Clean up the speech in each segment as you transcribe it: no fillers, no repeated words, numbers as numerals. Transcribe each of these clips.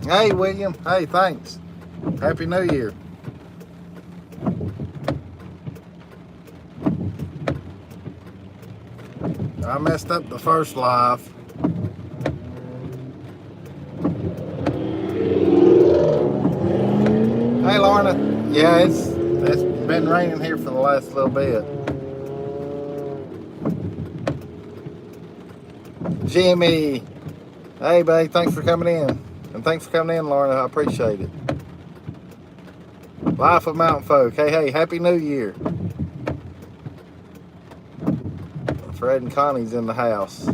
Hey, William. Hey, thanks. Happy New Year. I messed up the first live. Hey, Lorna. Yeah, it's been raining here for the last little bit. Jimmy. Hey, babe. Thanks for coming in. And thanks for coming in, Lorna. I appreciate it. Life of Mountain Folk. Hey, Happy New Year. Fred and Connie's in the house.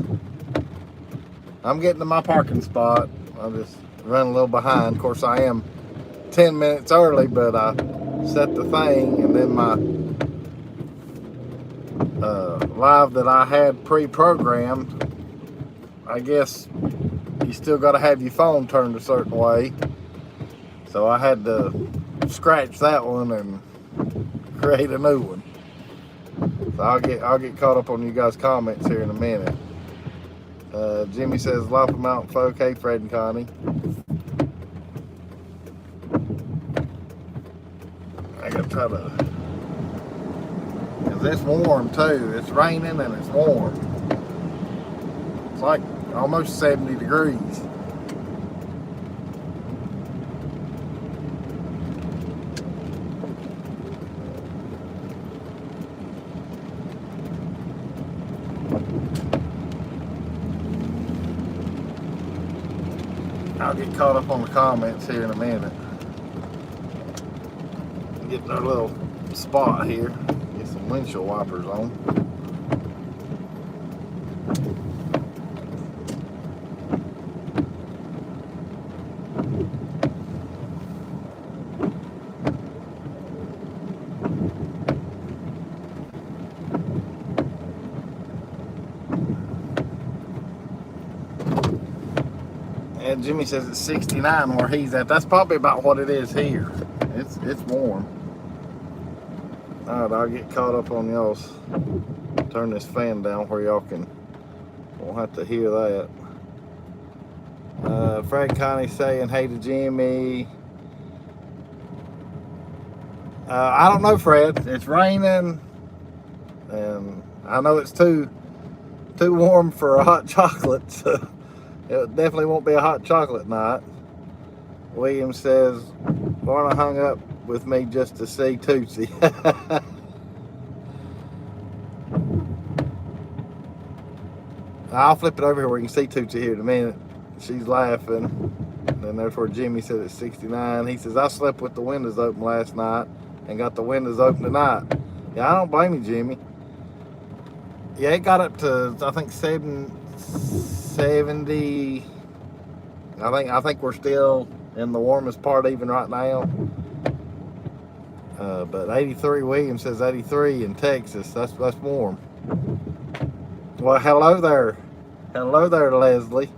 I'm getting to my parking spot. I'm just running a little behind. Of course, I am 10 minutes early, but I set the thing, and then my live that I had pre-programmed, I guess you still got to have your phone turned a certain way. So I had to scratch that one and create a new one. So I'll get caught up on you guys' comments here in a minute. Jimmy says, Life of Mountain Folk. Hey, Fred and Connie. I gotta try to, because it's warm too. It's raining and it's warm. It's like almost 70 degrees. I'll get caught up on the comments here in a minute. Getting our little spot here. Get some windshield wipers on. And Jimmy says it's 69 where he's at. That's probably about what it is here. It's warm. Alright, I'll get caught up on y'all's. Turn this fan down where y'all won't have to hear that. Fred Connie saying hey to Jimmy. I don't know, Fred. It's raining, and I know it's too warm for a hot chocolate, so it definitely won't be a hot chocolate night. William says, Lorna hung up with me just to see Tootsie. I'll flip it over here where you can see Tootsie here in a minute. She's laughing. And there's where Jimmy said it's 69. He says, I slept with the windows open last night and got the windows open tonight. Yeah, I don't blame you, Jimmy. Yeah, it got up to, I think, 70. I think we're still in the warmest part even right now. But 83, William says 83 in Texas. That's warm. Well, hello there. Hello there, Leslie.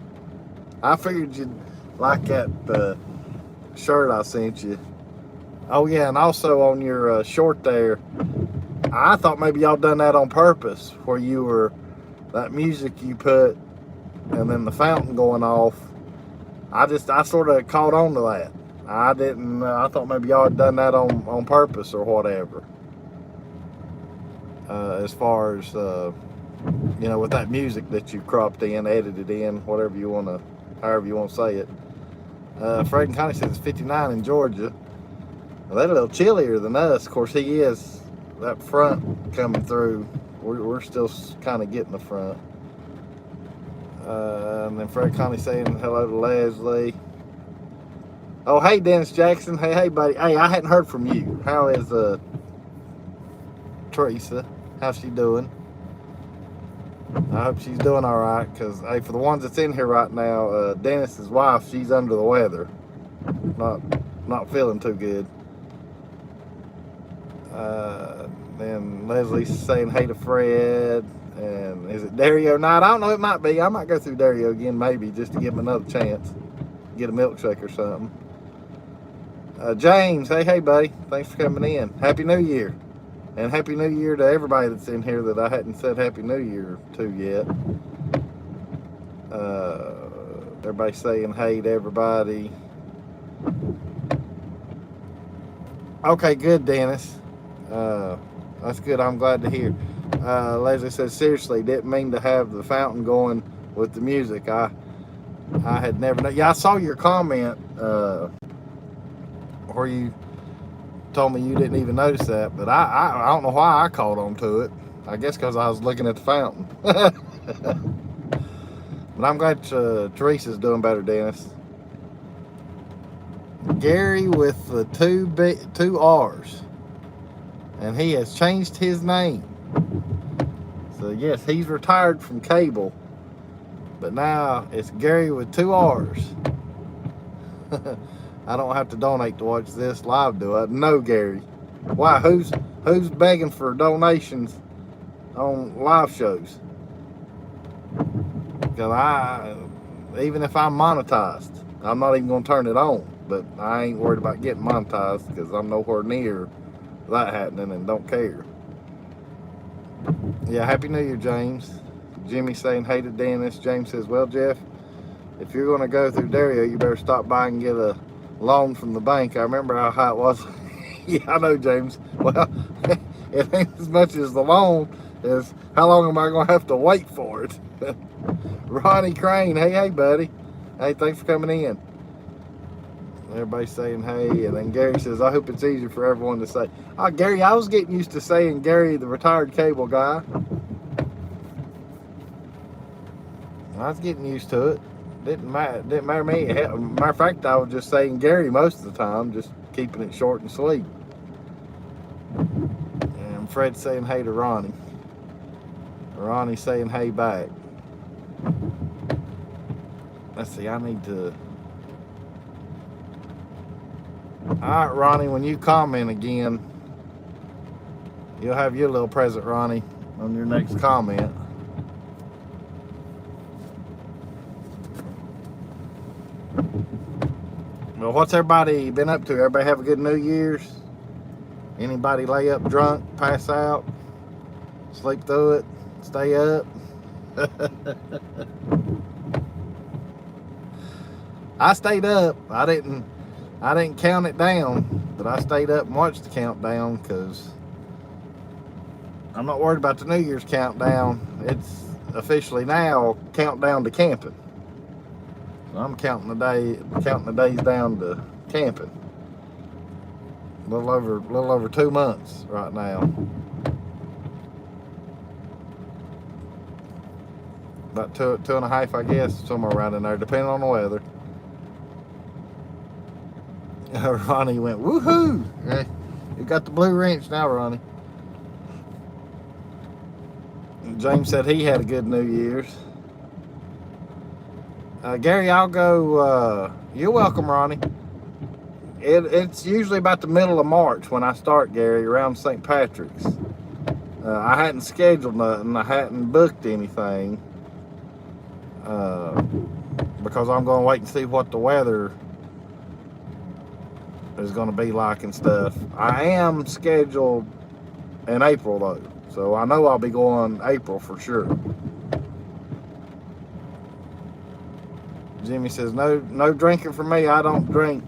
I figured you'd like that shirt I sent you. Oh, yeah, and also on your short there, I thought maybe y'all done that on purpose, where you were, that music you put, and then the fountain going off. I sort of caught on to that. I didn't, I thought maybe y'all had done that on purpose or whatever. As far as, you know, with that music that you cropped in, edited in, whatever you want to, however you want to say it. Fred and Connie says it's 59 in Georgia. Well, they're a little chillier than us. Of course, he is. That front coming through, we're still kind of getting the front. And then Fred Connie saying hello to Leslie. Oh, hey, Dennis Jackson. Hey, buddy. Hey, I hadn't heard from you. How is Teresa? How's she doing? I hope she's doing all right, because, hey, for the ones that's in here right now, Dennis's wife, she's under the weather. Not feeling too good. Then Leslie's saying hey to Fred. And is it Dario night? I don't know, it might be. I might go through Dario again, maybe, just to give him another chance. Get a milkshake or something. James, hey, buddy. Thanks for coming in. Happy New Year. And Happy New Year to everybody that's in here that I hadn't said Happy New Year to yet. Everybody saying hey to everybody. Okay, good, Dennis. That's good. I'm glad to hear. Leslie says, seriously, didn't mean to have the fountain going with the music. I had never known. Yeah, I saw your comment where you told me you didn't even notice that, but I don't know why I caught on to it. I guess because I was looking at the fountain. But I'm glad Teresa's doing better, Dennis. Gary with the two R's, and he has changed his name. So yes, he's retired from cable, but now it's Gary with two R's. I don't have to donate to watch this live, do I? No, Gary. Why? Who's begging for donations on live shows? Because even if I'm monetized, I'm not even going to turn it on. But I ain't worried about getting monetized because I'm nowhere near that happening and don't care. Yeah, Happy New Year, James. Jimmy saying, hey to Dennis. James says, well, Jeff, if you're going to go through Dario, you better stop by and get a loan from the bank. I remember how high it was. Yeah, I know, James. Well, it ain't as much as the loan as how long am I going to have to wait for it? Ronnie Crane, hey, buddy. Hey, thanks for coming in. Everybody's saying hey, and then Gary says, I hope it's easier for everyone to say. Oh, Gary, I was getting used to saying Gary, the retired cable guy. I was getting used to it. Didn't matter to me. Matter of fact, I was just saying Gary most of the time, just keeping it short and sweet. And Fred's saying hey to Ronnie. Ronnie's saying hey back. Let's see, I need to... Alright, Ronnie, when you comment again, you'll have your little present, Ronnie, on your next comment. Well, what's everybody been up to? Everybody have a good New Year's? Anybody lay up drunk, pass out, sleep through it, stay up? I stayed up. I didn't count it down, but I stayed up and watched the countdown because I'm not worried about the New Year's countdown. It's officially now countdown to camping. So I'm counting the days down to camping. A little over 2 months right now. About two and a half, I guess, somewhere around in there, depending on the weather. Ronnie went, woohoo! You got the blue wrench now, Ronnie. James said he had a good New Year's. Gary, I'll go. You're welcome, Ronnie. It's usually about the middle of March when I start, Gary, around St. Patrick's. I hadn't scheduled nothing. I hadn't booked anything. Because I'm going to wait and see what the weather is going to be like and stuff. I am scheduled in April, though. So I know I'll be going April for sure. Jimmy says, no drinking for me. I don't drink.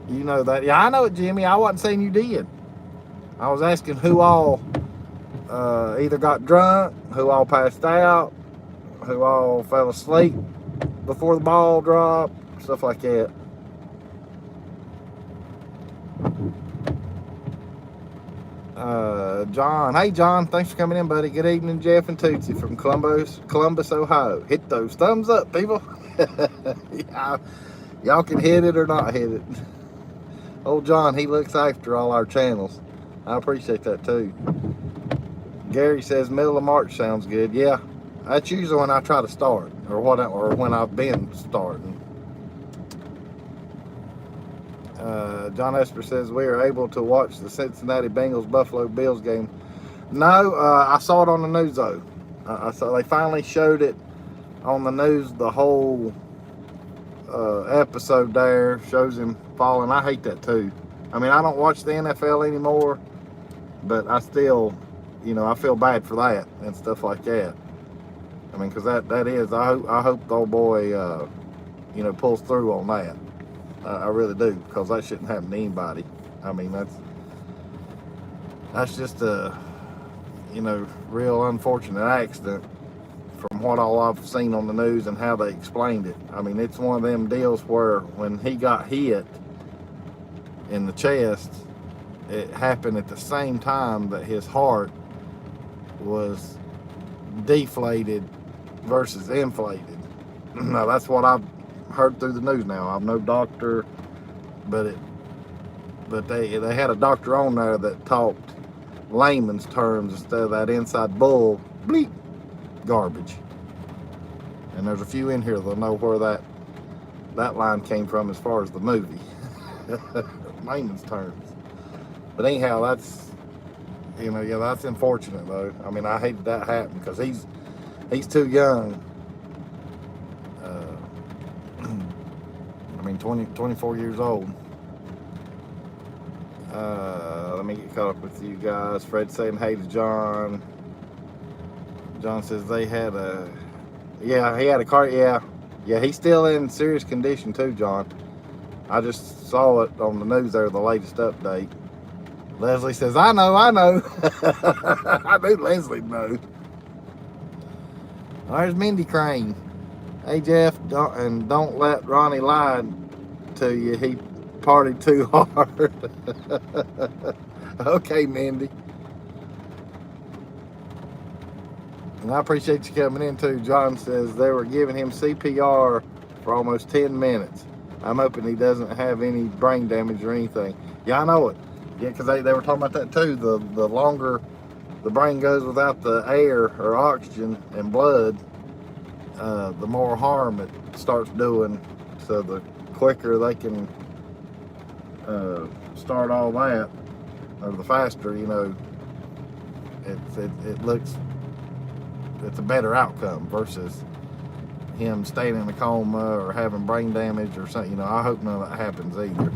You know that. Yeah, I know it, Jimmy. I wasn't saying you did. I was asking who all either got drunk, who all passed out, who all fell asleep before the ball dropped, stuff like that. John. Hey, John. Thanks for coming in, buddy. Good evening, Jeff and Tootsie from Columbus, Ohio. Hit those thumbs up, people. Y'all can hit it or not hit it. Old John, he looks after all our channels. I appreciate that, too. Gary says middle of March sounds good. Yeah, that's usually when I try to start, or when I've been starting. John Esper says we are able to watch the Cincinnati Bengals Buffalo Bills game. No, I saw it on the news though. I saw they finally showed it on the news. The whole episode there shows him falling. I hate that too. I mean, I don't watch the NFL anymore, but I still, I feel bad for that and stuff like that. I mean, because that is. I hope the old boy, pulls through on that. I really do, because that shouldn't happen to anybody. I mean, that's just a, real unfortunate accident from what all I've seen on the news and how they explained it. I mean, it's one of them deals where when he got hit in the chest, it happened at the same time that his heart was deflated versus inflated. Now, that's what I've heard through the news now. I'm no doctor, but they had a doctor on there that talked layman's terms instead of that inside bull bleep garbage. And there's a few in here that'll know where that line came from as far as the movie. Layman's terms. But anyhow, that's that's unfortunate though. I mean, I hated that happened because he's too young. I mean, 24 years old. Let me get caught up with you guys. Fred saying hey to John. John says they had he had a car. Yeah, he's still in serious condition too, John. I just saw it on the news there, the latest update. Leslie says, I know. I knew Leslie knew. There's Mindy Crane. Hey, Jeff, don't let Ronnie lie to you. He partied too hard. Okay, Mindy. And I appreciate you coming in too. John says they were giving him CPR for almost 10 minutes. I'm hoping he doesn't have any brain damage or anything. Yeah, I know it. Yeah, because they were talking about that too. The longer the brain goes without the air or oxygen and blood, the more harm it starts doing. So the quicker they can start all that, or the faster, it's a better outcome versus him staying in a coma or having brain damage or something. I hope none of that happens either.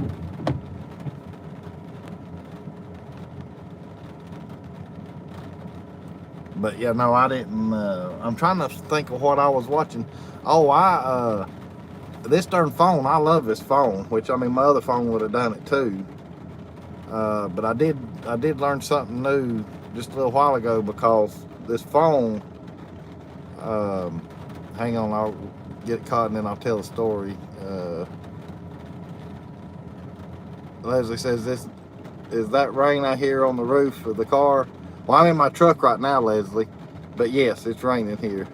But yeah, no, I didn't. I'm trying to think of what I was watching. Oh, this darn phone, I love this phone, which I mean, my other phone would have done it too. But I did learn something new just a little while ago because this phone, hang on, I'll get caught and then I'll tell the story. Leslie says, is that rain I hear on the roof of the car? Well, I'm in my truck right now, Leslie, but yes, it's raining here.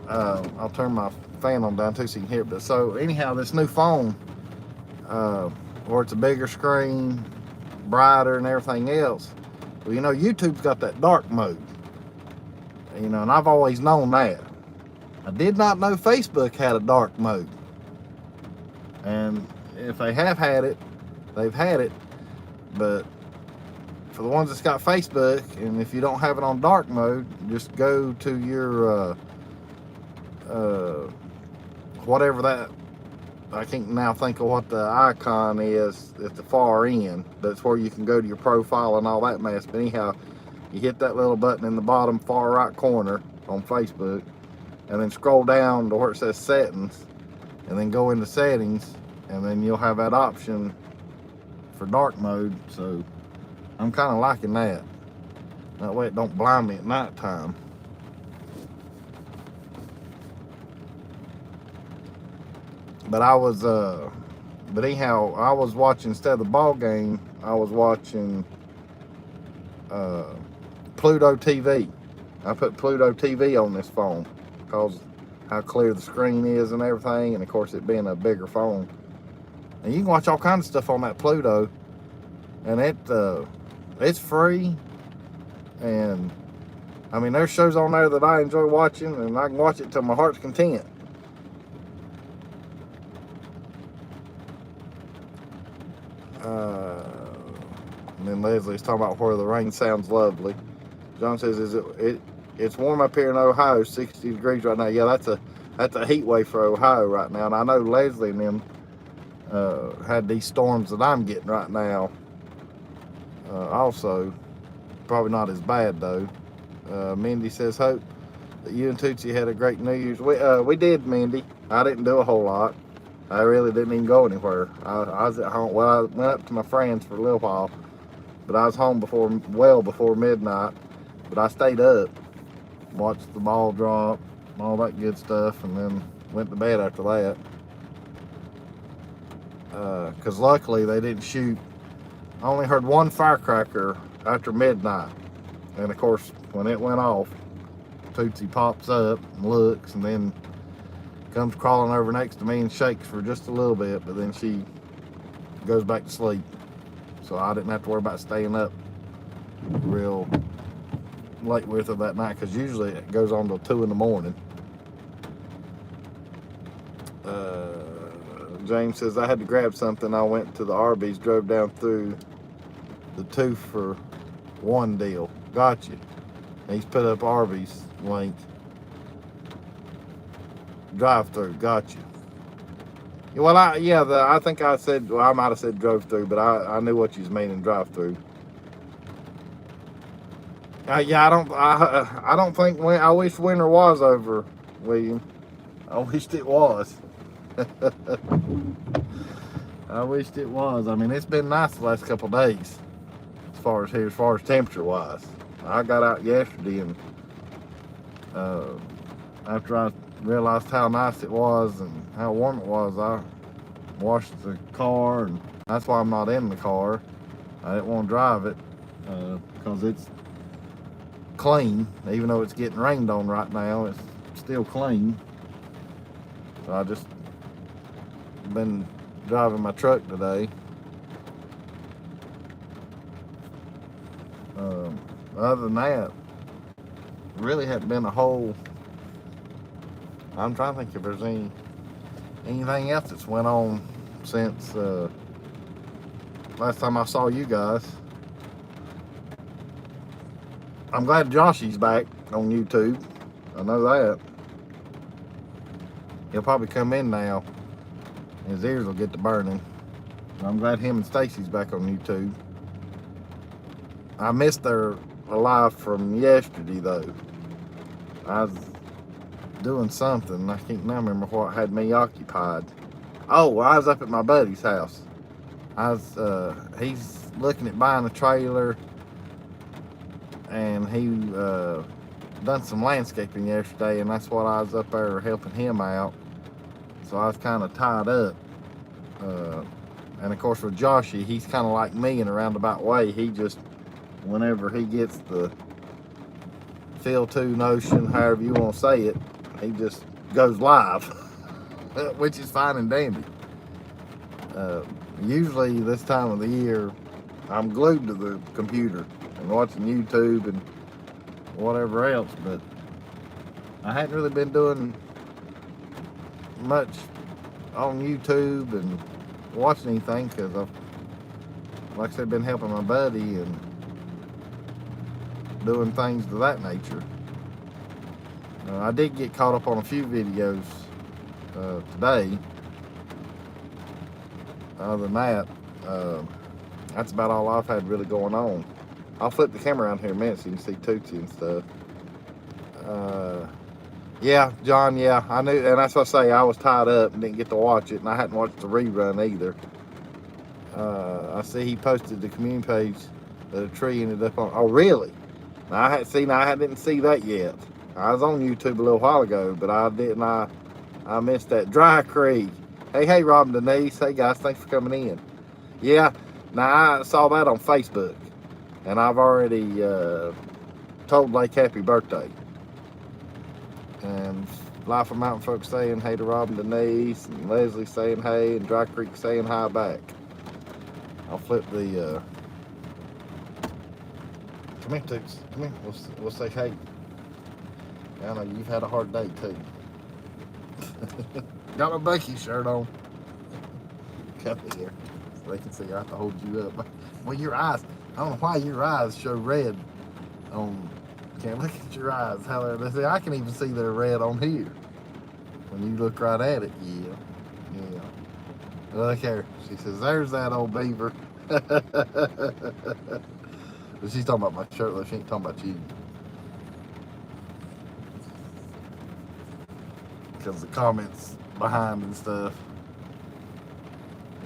I'll turn my fan on down too so you can hear it. But so anyhow, this new phone, where it's a bigger screen, brighter and everything else, well, YouTube's got that dark mode. And I've always known that. I did not know Facebook had a dark mode. And if they have had it, they've had it. But for the ones that's got Facebook, and if you don't have it on dark mode, just go to your whatever that, I can't now think of what the icon is at the far end, but it's where you can go to your profile and all that mess. But anyhow, you hit that little button in the bottom far right corner on Facebook, and then scroll down to where it says settings, and then go into settings, and then you'll have that option for dark mode. So I'm kind of liking that. That way it don't blind me at nighttime. But anyhow, I was watching, instead of the ball game, I was watching Pluto TV. I put Pluto TV on this phone because how clear the screen is and everything, and of course it being a bigger phone. And you can watch all kinds of stuff on that Pluto, and it's free. And I mean, there's shows on there that I enjoy watching, and I can watch it till my heart's content. And then Leslie's talking about where the rain sounds lovely. John says, it's warm up here in Ohio, 60 degrees right now. Yeah, that's a heat wave for Ohio right now. And I know Leslie and them had these storms that I'm getting right now. Also, probably not as bad though. Mindy says, hope that you and Tootsie had a great New Year's. We did, Mindy. I didn't do a whole lot. I really didn't even go anywhere. I was at home. Well, I went up to my friends for a little while, but I was home well before midnight. But I stayed up, watched the ball drop, all that good stuff, and then went to bed after that. Because luckily they didn't shoot. I only heard one firecracker after midnight. And of course, when it went off, Tootsie pops up and looks, and then comes crawling over next to me and shakes for just a little bit, but then she goes back to sleep. So I didn't have to worry about staying up real late with her that night, because usually it goes on till 2 in the morning. James says, I had to grab something. I went to the Arby's, drove down through the 2 for 1 deal. Gotcha. He's put up Arby's link. Drive through. Gotcha. Well, I think I said, well, I might have said drove through, but I knew what you was meaning, drive through. Yeah, I don't think, I wish winter was over, William. I wished it was. I wished it was. I mean, it's been nice the last couple of days as far as temperature wise. I got out yesterday, and after I realized how nice it was and how warm it was, I washed the car, and that's why I'm not in the car. I didn't want to drive it because it's clean. Even though it's getting rained on right now, it's still clean. So I just been driving my truck today. Other than that, really hadn't been a whole. I'm trying to think if there's anything else that's went on since last time I saw you guys. I'm glad Joshy's back on YouTube. I know that. He'll probably come in now. His ears will get to burning. I'm glad him and Stacy's back on YouTube. I missed their live from yesterday though. I was doing something. I can't now remember what had me occupied. Oh, I was up at my buddy's house. He's looking at buying a trailer, and he done some landscaping yesterday, and that's what I was up there helping him out. So I was kind of tied up. And of course with Joshy, he's kind of like me in a roundabout way. He just, whenever he gets the feel to notion, however you want to say it, he just goes live, which is fine and dandy. Usually this time of the year, I'm glued to the computer and watching YouTube and whatever else, but I hadn't really been doing much on YouTube and watching anything because I've, like I said, been helping my buddy and doing things of that nature. I did get caught up on a few videos today. Other than that, that's about all I've had really going on. I'll flip the camera around here in a minute so you can see Tootsie and stuff. Yeah, John, yeah, I knew, and that's what I say, I was tied up and didn't get to watch it, and I hadn't watched the rerun either. I see he posted the community page that a tree ended up on. Oh, really? Now, I didn't see that yet. I was on YouTube a little while ago, but I didn't. I missed that. Dry Creek. Hey, Rob and Denise. Hey, guys, thanks for coming in. Yeah, now I saw that on Facebook, and I've already told Lake happy birthday. And Life of Mountain folks saying hey to Rob and Denise, and Leslie saying hey, and Dry Creek saying hi back. I'll flip the. Come here, Toots. Come here. We'll say hey. I know you've had a hard day too. Got my Bucky shirt on. Come here, so they can see I have to hold you up. Well, your eyes. I don't know why your eyes show red on. Can't look at your eyes. How they say I can even see they're red on here. When you look right at it, yeah. Look here. She says, "There's that old beaver." But she's talking about my shirt, though. She ain't talking about you. Because the comments behind and stuff.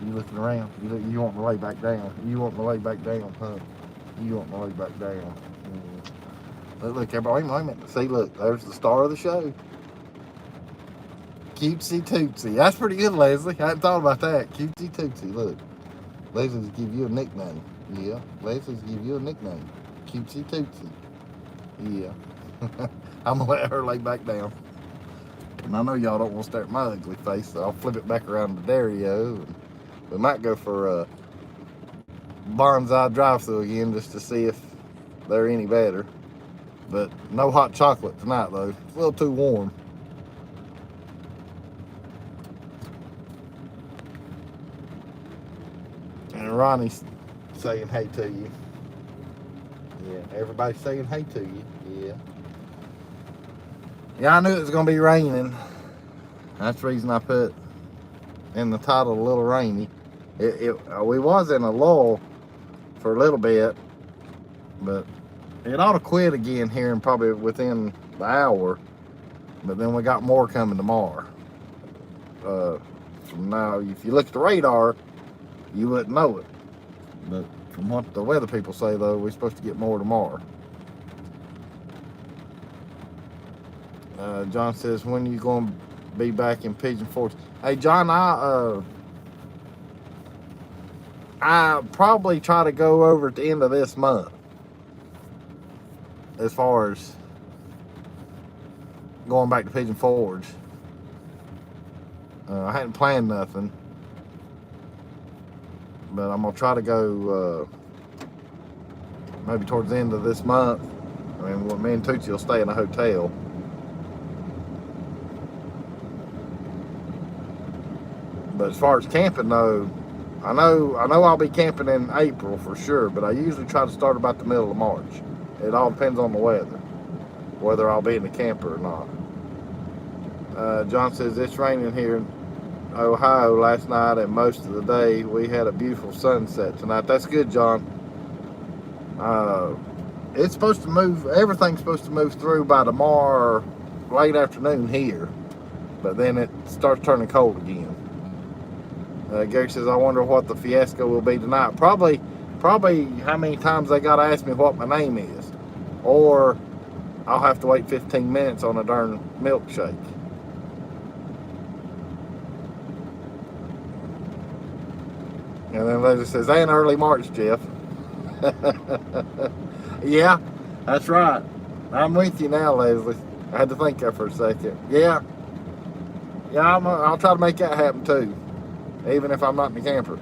You looking around? You want to lay back down? You want to lay back down, huh? You want to lay back down? Look, everybody, wait a minute. See, look, there's the star of the show. Cutesy Tootsie. That's pretty good, Leslie. I hadn't thought about that. Cutesy Tootsie. Look, Leslie's give you a nickname. Yeah, Leslie's give you a nickname. Cutesy Tootsie. Yeah. I'm gonna let her lay back down. And I know y'all don't want to stare at my ugly face, so I'll flip it back around to Dario. And we might go for a bonsai drive-thru again just to see if they're any better. But no hot chocolate tonight, though. It's a little too warm. And Ronnie's saying hey to you. Yeah, everybody's saying hey to you. Yeah. Yeah, I knew it was going to be raining. That's the reason I put in the title a little rainy. We was in a lull for a little bit, but it ought to quit again here and probably within the hour. But then we got more coming tomorrow. From now, if you look at the radar, you wouldn't know it. But from what the weather people say, though, we're supposed to get more tomorrow. John says, when are you going to be back in Pigeon Forge? Hey, John, I probably try to go over at the end of this month. As far as going back to Pigeon Forge. I hadn't planned nothing. But I'm going to try to go maybe towards the end of this month. I mean, me and Tootsie will stay in a hotel. But as far as camping, though, I know I'll be camping in April for sure, but I usually try to start about the middle of March. It all depends on the weather, whether I'll be in the camper or not. John says, it's raining here in Ohio last night and most of the day. We had a beautiful sunset tonight. That's good, John. It's supposed to move, everything's supposed to move through by tomorrow late afternoon here, but then it starts turning cold again. Gary says, I wonder what the fiasco will be tonight. Probably how many times they got to ask me what my name is. Or I'll have to wait 15 minutes on a darn milkshake. And then Leslie says, ain't early March, Jeff. Yeah, that's right. I'm with you now, Leslie. I had to think there for a second. Yeah, I'll try to make that happen too. Even if I'm not in the camper.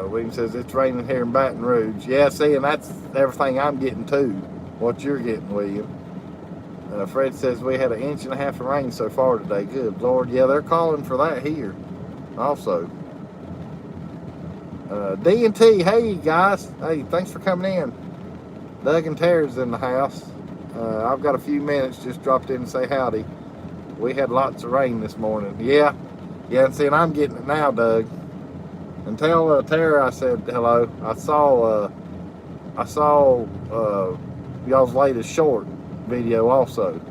William says, it's raining here in Baton Rouge. Yeah, see, and that's everything I'm getting too. What you're getting, William. Fred says, we had 1.5 inches of rain so far today. Good Lord. Yeah, they're calling for that here also. D&T, hey guys. Hey, thanks for coming in. Doug and Tara's in the house. I've got a few minutes, just dropped in to say howdy. We had lots of rain this morning. Yeah, and see, and I'm getting it now, Doug. And tell Tara I said hello. I saw y'all's latest short video also.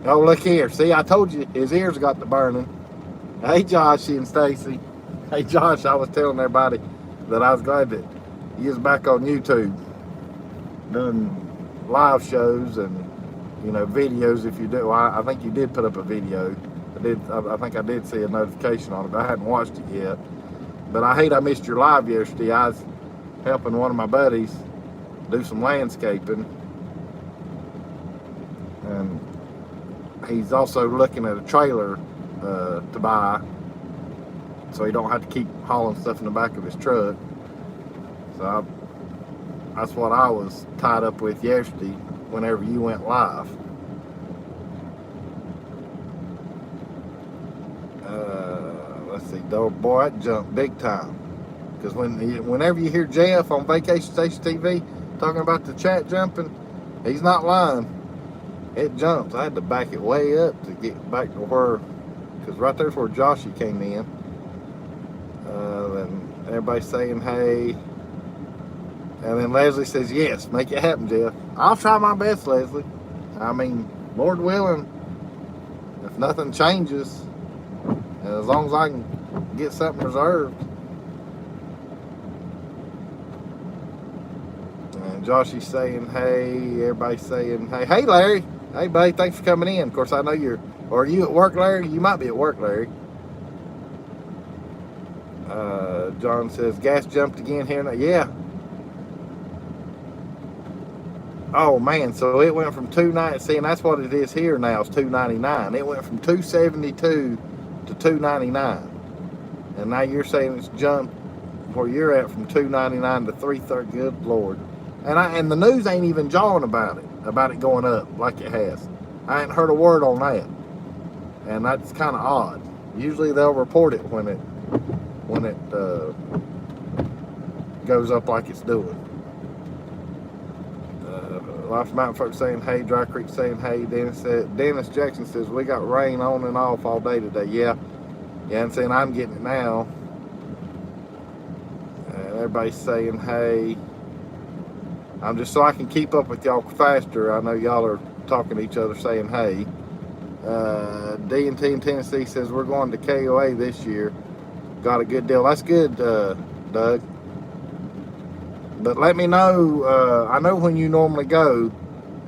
Oh, look here. See, I told you his ears got to burning. Hey, Josh and Stacy. Hey, Josh, I was telling everybody that I was glad that he is back on YouTube doing live shows and, you know, videos. If you do, I think you did put up a video. I think I did see a notification on it, but I hadn't watched it yet. But I hate I missed your live yesterday. I was helping one of my buddies do some landscaping, and he's also looking at a trailer to buy, so he don't have to keep hauling stuff in the back of his truck. So that's what I was tied up with yesterday whenever you went live. Let's see, boy, that jumped big time. Because whenever you hear Jeff on Vacation Station TV talking about the chat jumping, he's not lying. It jumps. I had to back it way up to get back to where, because right there's where Joshy came in. And everybody's saying hey. And then Leslie says, yes, make it happen, Jeff. I'll try my best, Leslie. I mean, Lord willing, if nothing changes, and as long as I can get something reserved. And Joshy's saying, hey, everybody's saying, hey. Hey, Larry. Hey, buddy, thanks for coming in. Of course, I know are you at work, Larry? You might be at work, Larry. John says, gas jumped again here. Yeah. Oh, man, so it went from $2.90. See, and that's what it is here now, it's $2.99. It went from $2.72 to $2.99. And now you're saying it's jumped where you're at from $2.99 to $3.30. Good Lord. And the news ain't even jawing about it going up like it has. I ain't heard a word on that. And that's kind of odd. Usually they'll report it when it goes up like it's doing. Lofty Mountain folks saying hey, Dry Creek saying hey. Dennis Jackson says we got rain on and off all day today. Yeah, and saying I'm getting it now. And everybody's saying hey. I'm just so I can keep up with y'all faster. I know y'all are talking to each other saying hey. D&T in Tennessee says we're going to KOA this year. Got a good deal. That's good, Doug. But let me know. I know when you normally go,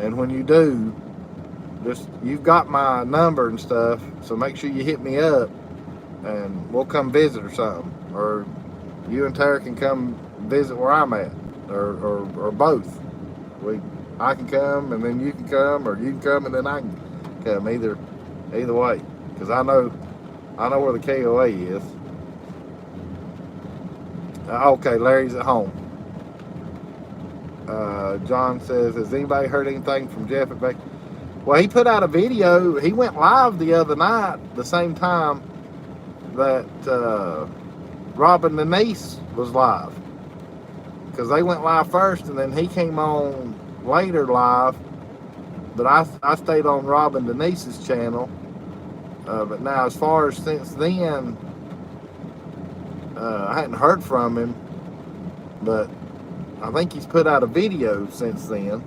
and when you do, you've got my number and stuff. So make sure you hit me up, and we'll come visit or something. Or you and Tara can come visit where I'm at, or both. I can come, and then you can come, or you can come, and then I can come. Either way, because I know where the KOA is. Okay, Larry's at home. John says, has anybody heard anything from Jeff at Beck? Well, he put out a video. He went live the other night, the same time that Robin Denise was live. Because they went live first, and then he came on later live. But I stayed on Robin Denise's channel. But now, as far as since then, I hadn't heard from him. But I think he's put out a video since then.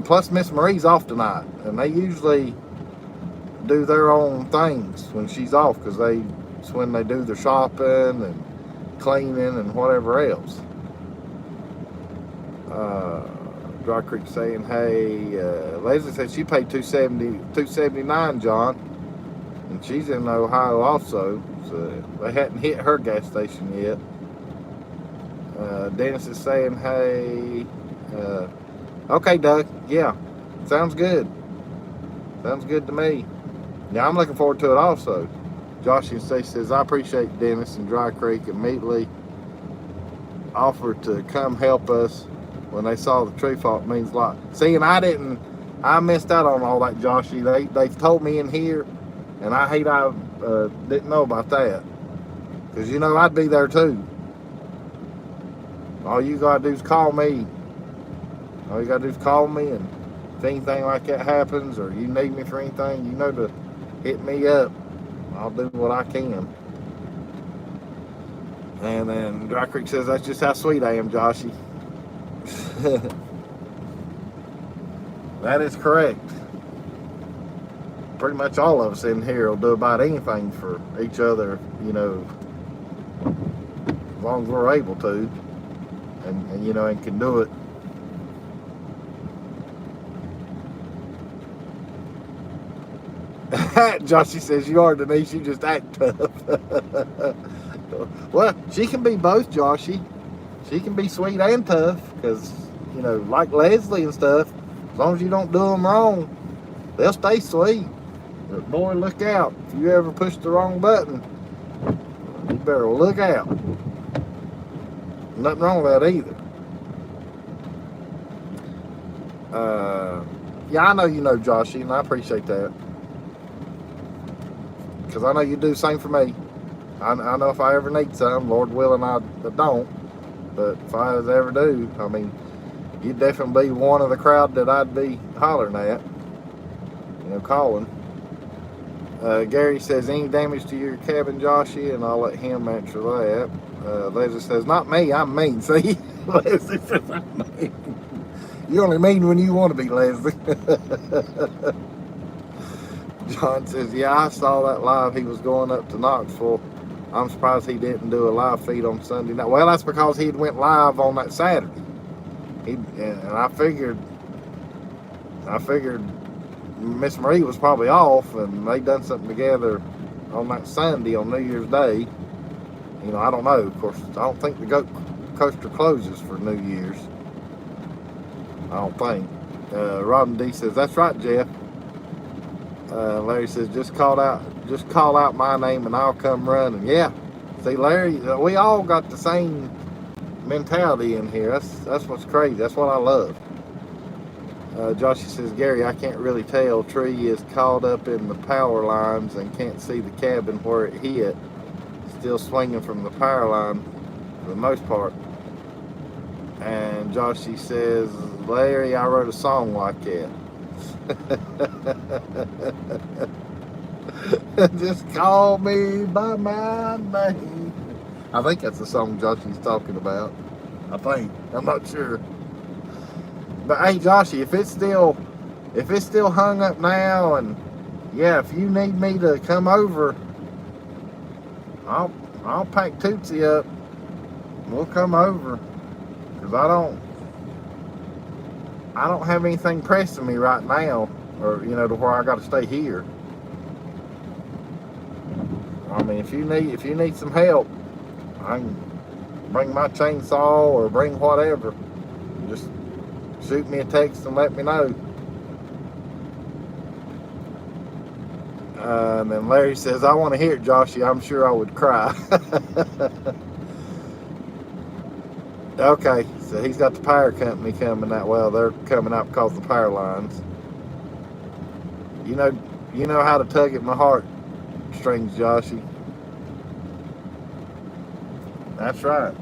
Plus, Miss Marie's off tonight, and they usually do their own things when she's off, because it's when they do their shopping and cleaning and whatever else. Dry Creek saying, hey, Leslie said she paid $2.79, John, and she's in Ohio also. So they hadn't hit her gas station yet. Dennis is saying, hey, okay, Doug, yeah, sounds good. Sounds good to me. Now, I'm looking forward to it also. Josh and Stacey says, I appreciate Dennis and Dry Creek immediately offered to come help us when they saw the tree fault. Means a lot. See, and I missed out on all that, Joshy. They've told me in here, and I hate I didn't know about that. Because, I'd be there too. All you got to do is call me. All you got to do is call me, and if anything like that happens, or you need me for anything, to hit me up. I'll do what I can. And then Dry Creek says, that's just how sweet I am, Joshy. That is correct. Pretty much all of us in here will do about anything for each other, as long as we're able to, and can do it. Joshy says, you are, Denise, you just act tough. Well, she can be both, Joshy. She can be sweet and tough, because, like Leslie and stuff, as long as you don't do them wrong, they'll stay sweet. But boy, look out. If you ever push the wrong button, you better look out. Nothing wrong with that either. Yeah, I know Joshy, and I appreciate that. Because I know you do the same for me. I know if I ever need some, Lord willing, I don't. But if I ever do, you'd definitely be one of the crowd that I'd be hollering at. Calling. Gary says, any damage to your cabin, Joshy? And I'll let him answer that. Leslie says, not me, I'm mean. See? Leslie says, I'm mean. You're only mean when you want to be, Leslie. John says, yeah, I saw that live. He was going up to Knoxville. I'm surprised he didn't do a live feed on Sunday night. Well, that's because he went live on that Saturday. And I figured Miss Marie was probably off, and they done something together on that Sunday on New Year's Day. You know, I don't know. Of course, I don't think the Goat Coaster closes for New Year's. I don't think. Robin D says, that's right, Jeff. Larry says, just call out my name and I'll come running. Yeah. See, Larry, we all got the same mentality in here. That's what's crazy. That's what I love. Joshy says, Gary, I can't really tell. Tree is caught up in the power lines and can't see the cabin where it hit. Still swinging from the power line for the most part. And Joshy says, Larry, I wrote a song like that. Just call me by my name. I think that's the song Joshy's talking about. I think. I'm not sure. But hey, Joshy, if it's still hung up now, and yeah, if you need me to come over, I'll pack Tootsie up. We'll come over, cause I don't have anything pressing me right now, or you know, to where I got to stay here. I mean, if you need some help, I can bring my chainsaw or bring whatever. Just shoot me a text and let me know. And then Larry says, I want to hear it, Joshy. I'm sure I would cry. Okay, so he's got the power company coming out. Well, they're coming out because of the power lines. You know how to tug at my heartstrings, Joshy. That's right.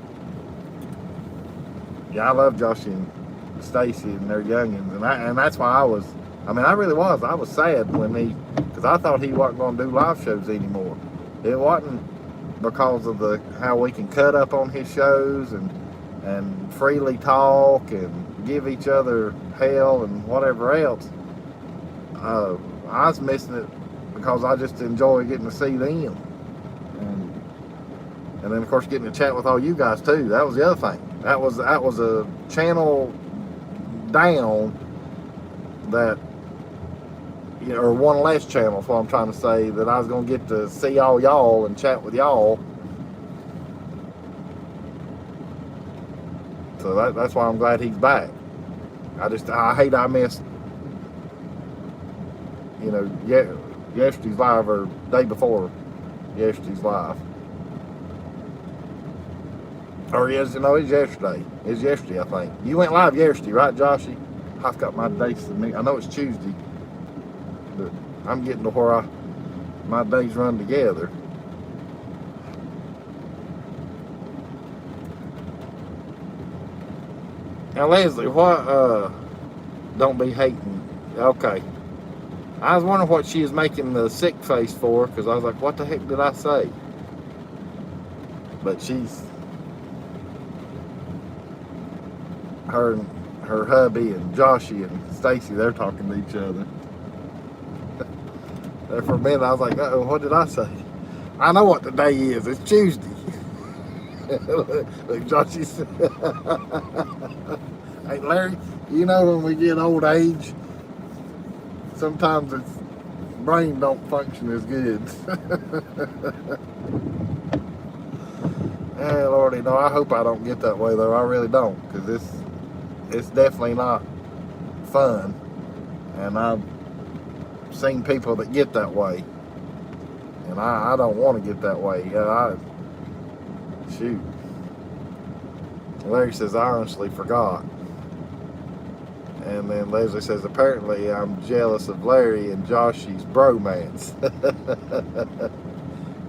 Yeah, I love Joshy and Stacy and their youngins, and that's why I was sad because I thought he wasn't going to do live shows anymore. It wasn't because of how we can cut up on his shows and freely talk and give each other hell and whatever else. I was missing it because I just enjoy getting to see them, and then of course getting to chat with all you guys too. That was the other thing. That was a channel down that, you know, or one less channel is what I'm trying to say, that I was going to get to see all y'all and chat with y'all. So that's why I'm glad he's back. I hate I missed, you know, yesterday's live, or day before yesterday's live. Or it's yesterday. It's yesterday, I think. You went live yesterday, right, Joshy? I've got my dates to me. I know it's Tuesday, but I'm getting to where my days run together. Now, Leslie, what, don't be hating. Okay. I was wondering what she was making the sick face for, because I was like, what the heck did I say? But her hubby and Joshy and Stacy, they're talking to each other. There for a minute, I was like, uh-oh, what did I say? I know what the day is. It's Tuesday. Like Joshy said. Hey, Larry, you know when we get old age, sometimes its brain don't function as good. Hey, Lordy, no, I hope I don't get that way, though. I really don't, because it's definitely not fun. And I've seen people that get that way. And I don't want to get that way. Shoot. Larry says, I honestly forgot. And then Leslie says, apparently I'm jealous of Larry and Joshy's bromance.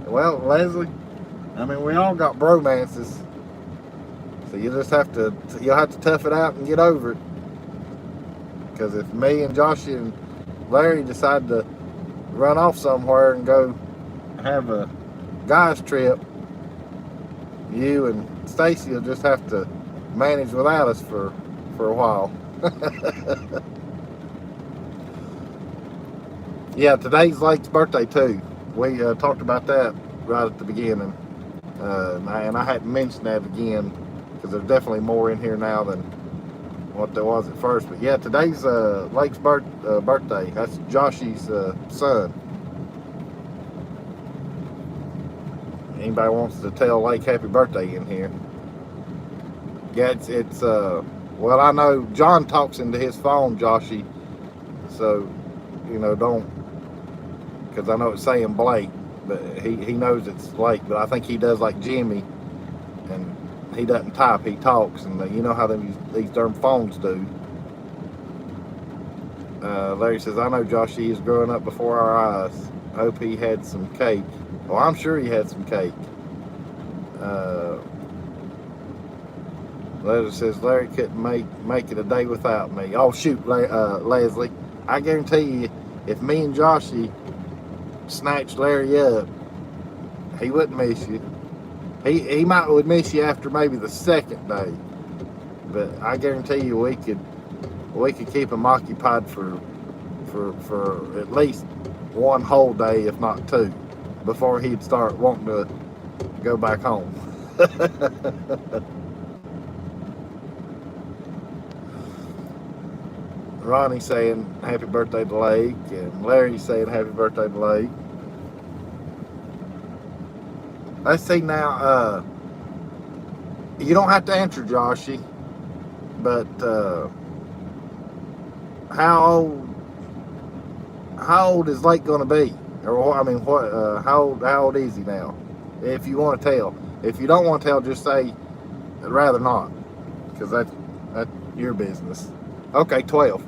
Well, Leslie, I mean, we all got bromances. So you'll have to tough it out and get over it. Because if me and Joshy and Larry decide to run off somewhere and go have a guys trip, You and Stacy will just have to manage without us for a while. Yeah, today's Lake's birthday too. We talked about that right at the beginning, and I hadn't mentioned that again because there's definitely more in here now than what there was at first. But yeah, today's Lake's birthday. That's Joshy's son. Anybody wants to tell Lake happy birthday in here? Yeah, it's well, I know John talks into his phone, Joshy, so you know, don't, because I know it's saying Blake, but he knows it's Blake, but I think he does like Jimmy, and he doesn't type, he talks, and you know how these darn phones do. Larry says, I know Joshy is growing up before our eyes. I hope he had some cake. Well, I'm sure he had some cake. Letter says, Larry couldn't make it a day without me. Oh, shoot, Leslie. I guarantee you, if me and Joshy snatched Larry up, he wouldn't miss you. He might would miss you after maybe the second day, but I guarantee you we could keep him occupied for at least one whole day, if not two, before he'd start wanting to go back home. Ronnie saying happy birthday to Lake, and Larry saying happy birthday to Lake. Let's see now, you don't have to answer, Joshy, but how old is Lake going to be? Or I mean, how old is he now? If you want to tell. If you don't want to tell, just say I'd rather not, because that's your business. Okay, 12.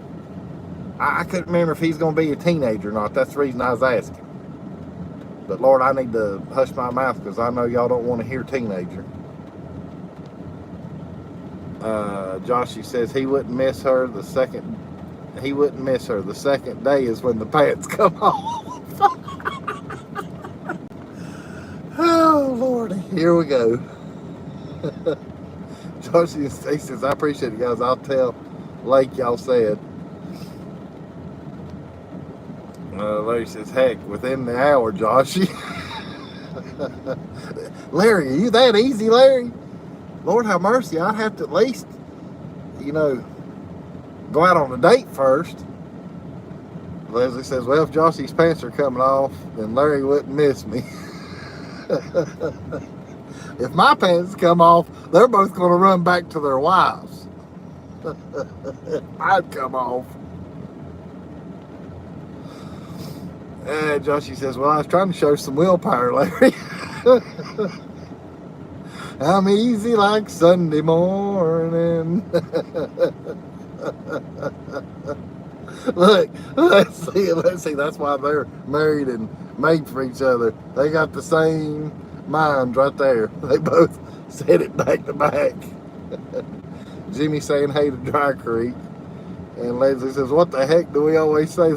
I couldn't remember if he's going to be a teenager or not. That's the reason I was asking. But Lord, I need to hush my mouth because I know y'all don't want to hear teenager. Joshy says he wouldn't miss her the second. He wouldn't miss her. The second day is when the pants come off. Oh Lordy, here we go. Joshy says, I appreciate it, guys. I'll tell Lake y'all said. Larry says, heck, within the hour, Joshy. Larry, are you that easy, Larry? Lord have mercy, I'd have to at least, you know, go out on a date first. Leslie says, well, if Joshy's pants are coming off, then Larry wouldn't miss me. If my pants come off, they're both going to run back to their wives. I'd come off. Joshy says, well, I was trying to show some willpower, Larry. I'm easy like Sunday morning. Look, let's see. That's why they're married and made for each other. They got the same minds right there. They both said it back to back. Jimmy saying hey to Dry Creek. And Leslie says, what the heck do we always say?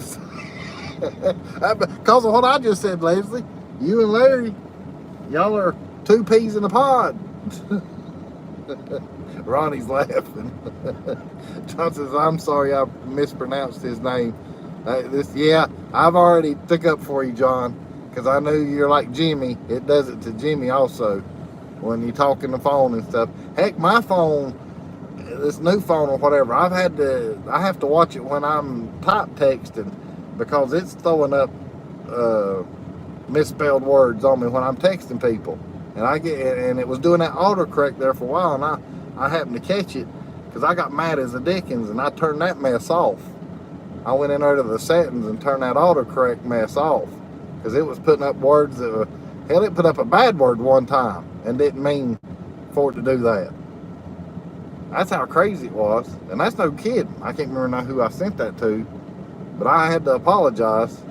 Because of what I just said, Leslie. You and Larry, y'all are two peas in a pod. Ronnie's laughing. John says, I'm sorry I mispronounced his name. Yeah, I've already took up for you, John, because I knew you're like Jimmy. It does it to Jimmy also when you talk in the phone and stuff. Heck, my phone, this new phone or whatever, I have to watch it when I'm type texting because it's throwing up misspelled words on me when I'm texting people. And it was doing that autocorrect there for a while, and I happened to catch it because I got mad as a dickens and I turned that mess off. I went in there to the settings and turned that autocorrect mess off because it was putting up words that were, hell, it put up a bad word one time and didn't mean for it to do that. That's how crazy it was, and that's no kidding. I can't remember now who I sent that to, but I had to apologize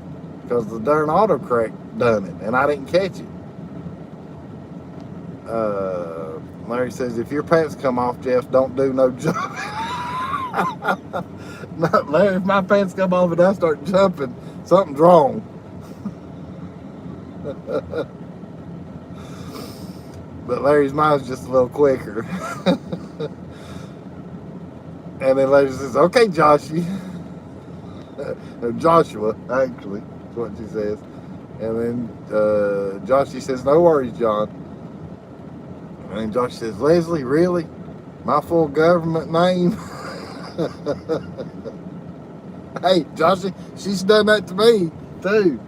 because the darn autocorrect done it and I didn't catch it. Larry says, if your pants come off, Jeff, don't do no jumping. No, Larry, if my pants come off and I start jumping, something's wrong. But Larry's mind's just a little quicker. And then Larry says, okay, Joshy. Or Joshua, actually, is what she says. And then Joshy says, no worries, John. And then Josh says, Leslie, really? My full government name? Hey, Joshy, she's done that to me, too.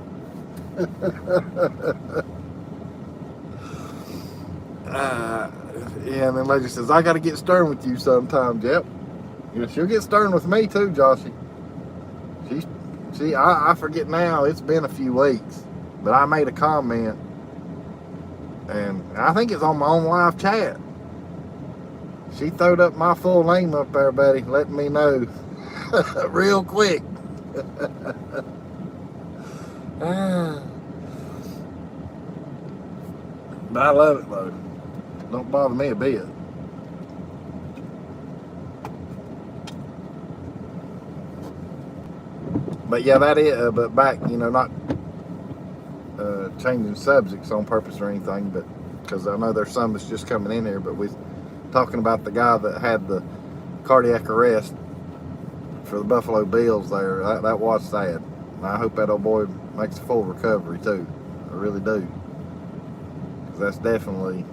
Yeah, and then Lady says, I got to get stern with you sometimes. Yep. Yeah, she'll get stern with me, too, Joshy. I forget now, it's been a few weeks, but I made a comment, and I think it's on my own live chat. She throwed up my full name up there, buddy, letting me know real quick. But I love it, though. Don't bother me a bit. But yeah, that is, but back, not changing subjects on purpose or anything, but because I know there's some that's just coming in here, but we're talking about the guy that had the cardiac arrest for the Buffalo Bills there. That was sad. I hope that old boy makes a full recovery too. I really do. Because that's definitely,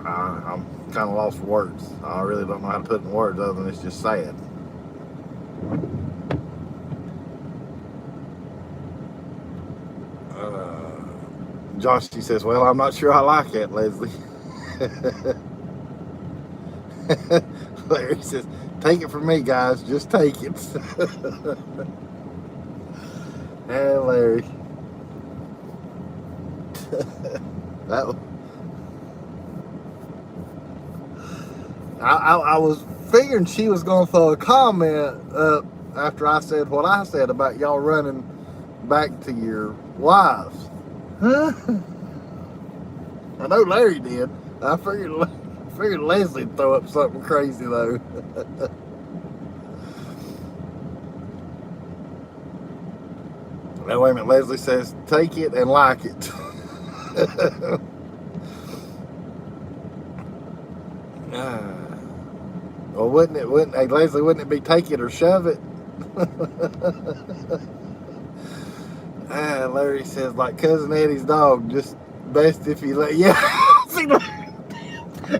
I'm kind of lost for words. I really don't know how to put it in words other than it's just sad. Josh, he says, well, I'm not sure I like that, Leslie. Larry says, take it from me, guys. Just take it. Hey, Larry. I was figuring she was going to throw a comment up after I said what I said about y'all running back to your wives. Huh? I know Larry did. I figured Leslie'd throw up something crazy though. Now wait a minute, Leslie says, take it and like it. Well, hey Leslie, wouldn't it be take it or shove it? Larry says, like Cousin Eddie's dog, just best if you let, yeah.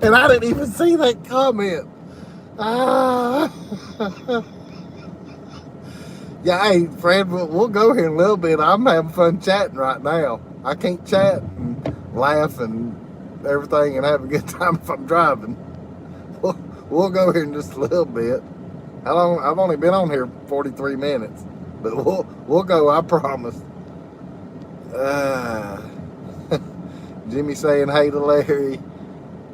And I didn't even see that comment. Yeah, hey, Fred, we'll go here in a little bit. I'm having fun chatting right now. I can't chat and laugh and everything and have a good time if I'm driving. We'll go here in just a little bit. How long? I've only been on here 43 minutes, but we'll go, I promise. Jimmy saying hey to Larry,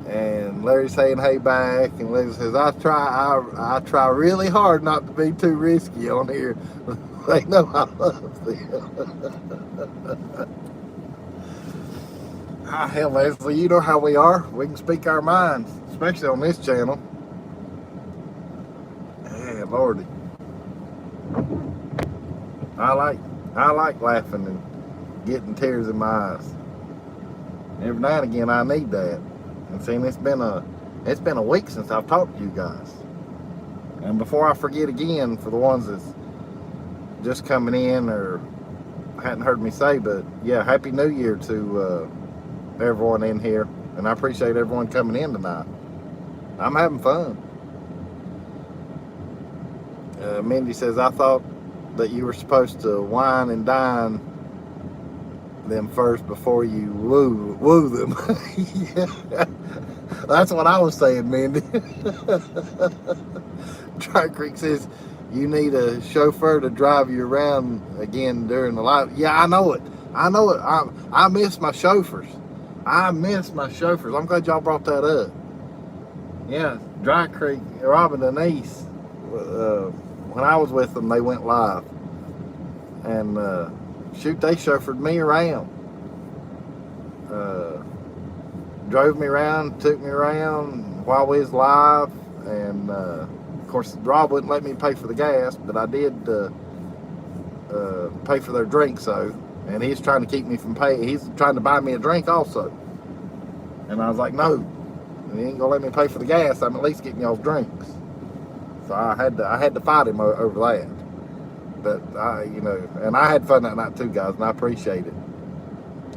and Larry saying hey back, and Larry says I try really hard not to be too risky on here. They know I love them. Hell, Leslie, you know how we are. We can speak our minds, especially on this channel. Yeah, Lordy. I like laughing and getting tears in my eyes. Every now and again, I need that. And seeing it's been a week since I've talked to you guys. And before I forget again, for the ones that's just coming in or hadn't heard me say, but yeah, Happy New Year to everyone in here. And I appreciate everyone coming in tonight. I'm having fun. Mindy says, I thought that you were supposed to wine and dine them first before you woo them. Yeah. That's what I was saying, Mindy. Dry Creek says you need a chauffeur to drive you around again during the live. Yeah, I know it. I miss my chauffeurs. I'm glad y'all brought that up. Yeah, Dry Creek, Robin and Denise, when I was with them, they went live. And shoot, they chauffeured me around. Drove me around, took me around while we was live. And of course, Rob wouldn't let me pay for the gas, but I did pay for their drink, so, and he's trying to keep me from paying. He's trying to buy me a drink also. And I was like, no, he ain't gonna let me pay for the gas. I'm at least getting y'all's drinks. So I had to fight him over that. But and I had fun that night too, guys, and I appreciate it.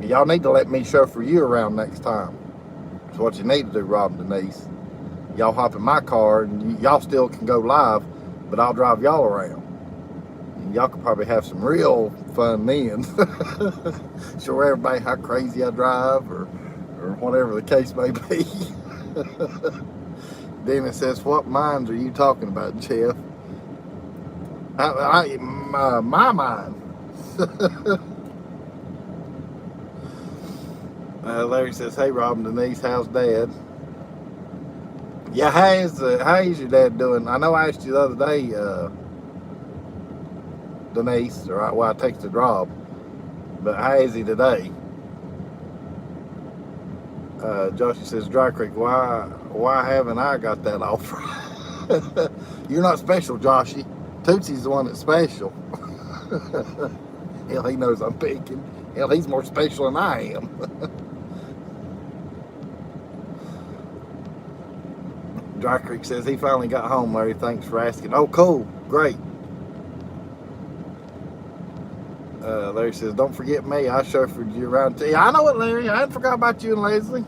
Y'all need to let me chauffeur you around next time. That's what you need to do, Rob and Denise. Y'all hop in my car, and y'all still can go live, but I'll drive y'all around. And y'all could probably have some real fun then. Show everybody how crazy I drive, or whatever the case may be. Dennis says, what mines are you talking about, Jeff? My mind. Larry says, hey, Rob and Denise, how's Dad? Yeah, how's your dad doing? I know I asked you the other day, Denise, or I texted Rob, but how is he today? Joshy says, Dry Creek, why haven't I got that offer? You're not special, Joshy. Tootsie's the one that's special. Hell, he knows I'm picking. Hell, he's more special than I am. Dry Creek says he finally got home, Larry. Thanks for asking. Oh, cool. Great. Larry says, don't forget me. I chauffeured you around too. Yeah, I know it, Larry. I hadn't forgot about you and Leslie.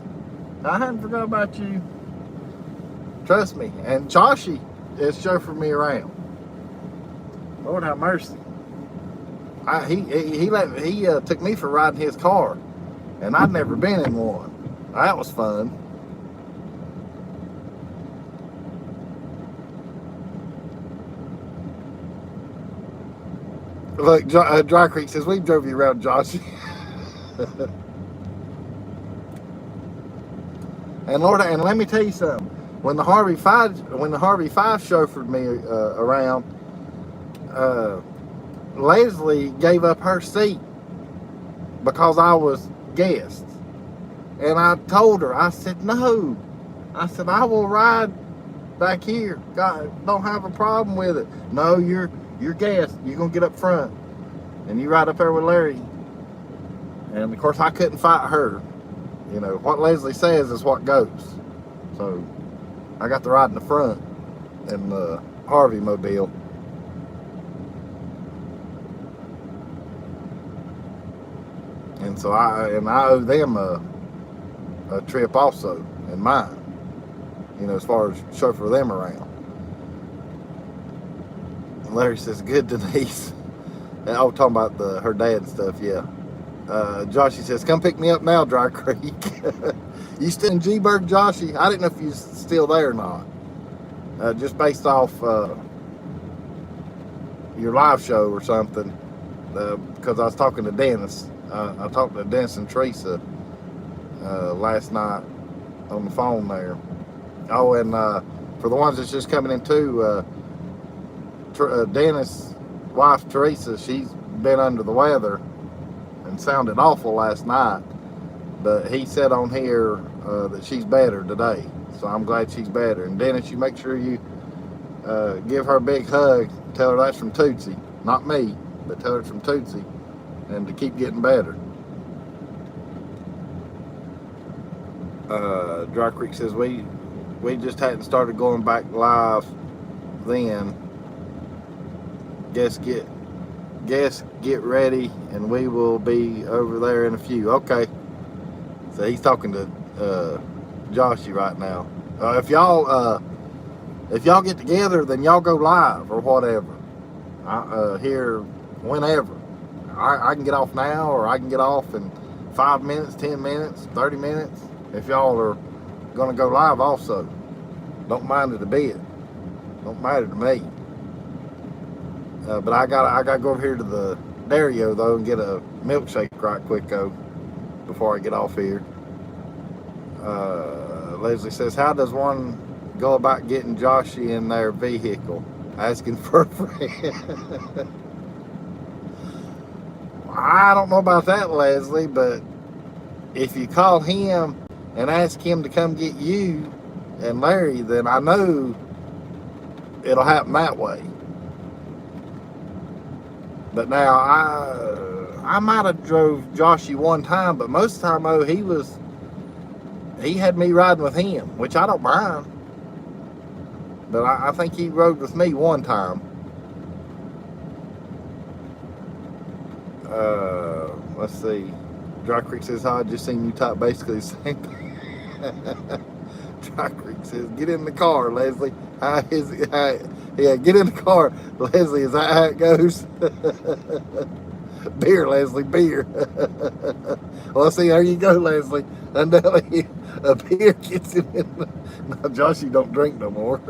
I hadn't forgot about you. Trust me. And Joshy has chauffeured me around. Lord have mercy. He took me for riding his car, and I'd never been in one. That was fun. Look, Dry Creek says, we drove you around, Joshy. And Lord, and let me tell you something. When the Harvey 5 chauffeured me around, Leslie gave up her seat because I was guest. And I told her, I said, no. I said, I will ride back here. God, don't have a problem with it. No, you're guest. You're going to get up front. And you ride up there with Larry. And of course, I couldn't fight her. You know, what Leslie says is what goes. So, I got to ride in the front in the Harvey mobile. And so I owe them a trip also, in mine. You know, as far as chauffeur them around. And Larry says, good, Denise. And I was talking about her dad and stuff, yeah. Joshy says, come pick me up now, Dry Creek. You still in G-Burg, Joshy? I didn't know if you still there or not. Just based off your live show or something. Because I was talking to Dennis. I talked to Dennis and Teresa last night on the phone there. Oh, and for the ones that's just coming in too, Dennis' wife, Teresa, she's been under the weather and sounded awful last night, but he said on here that she's better today, so I'm glad she's better. And Dennis, you make sure you give her a big hug, tell her that's from Tootsie, not me, but tell her it's from Tootsie, and to keep getting better. Dry Creek says we just hadn't started going back live then. Guess get ready, and we will be over there in a few. Okay. So he's talking to Joshy right now. If y'all get together, then y'all go live or whatever. Here whenever. I can get off now, or I can get off in 5 minutes, 10 minutes, 30 minutes. If y'all are gonna go live also. Don't mind it a bit. Don't matter to me. But I gotta go over here to the Dario though and get a milkshake right quick before I get off here. Leslie says, how does one go about getting Joshy in their vehicle? Asking for a friend. I don't know about that, Leslie, but if you call him and ask him to come get you and Larry, then I know it'll happen that way. But now I might have drove Joshy one time, but most of the time, oh, he had me riding with him, which I don't mind. But I think he rode with me one time. Let's see. Dry Creek says, hi, I just seen you type basically the same thing. Dry Creek says, get in the car, Leslie. Yeah, get in the car, Leslie. Is that how it goes? Beer, Leslie, beer. Well, see, there you go, Leslie. Until a beer gets him in. No, Joshy don't drink no more.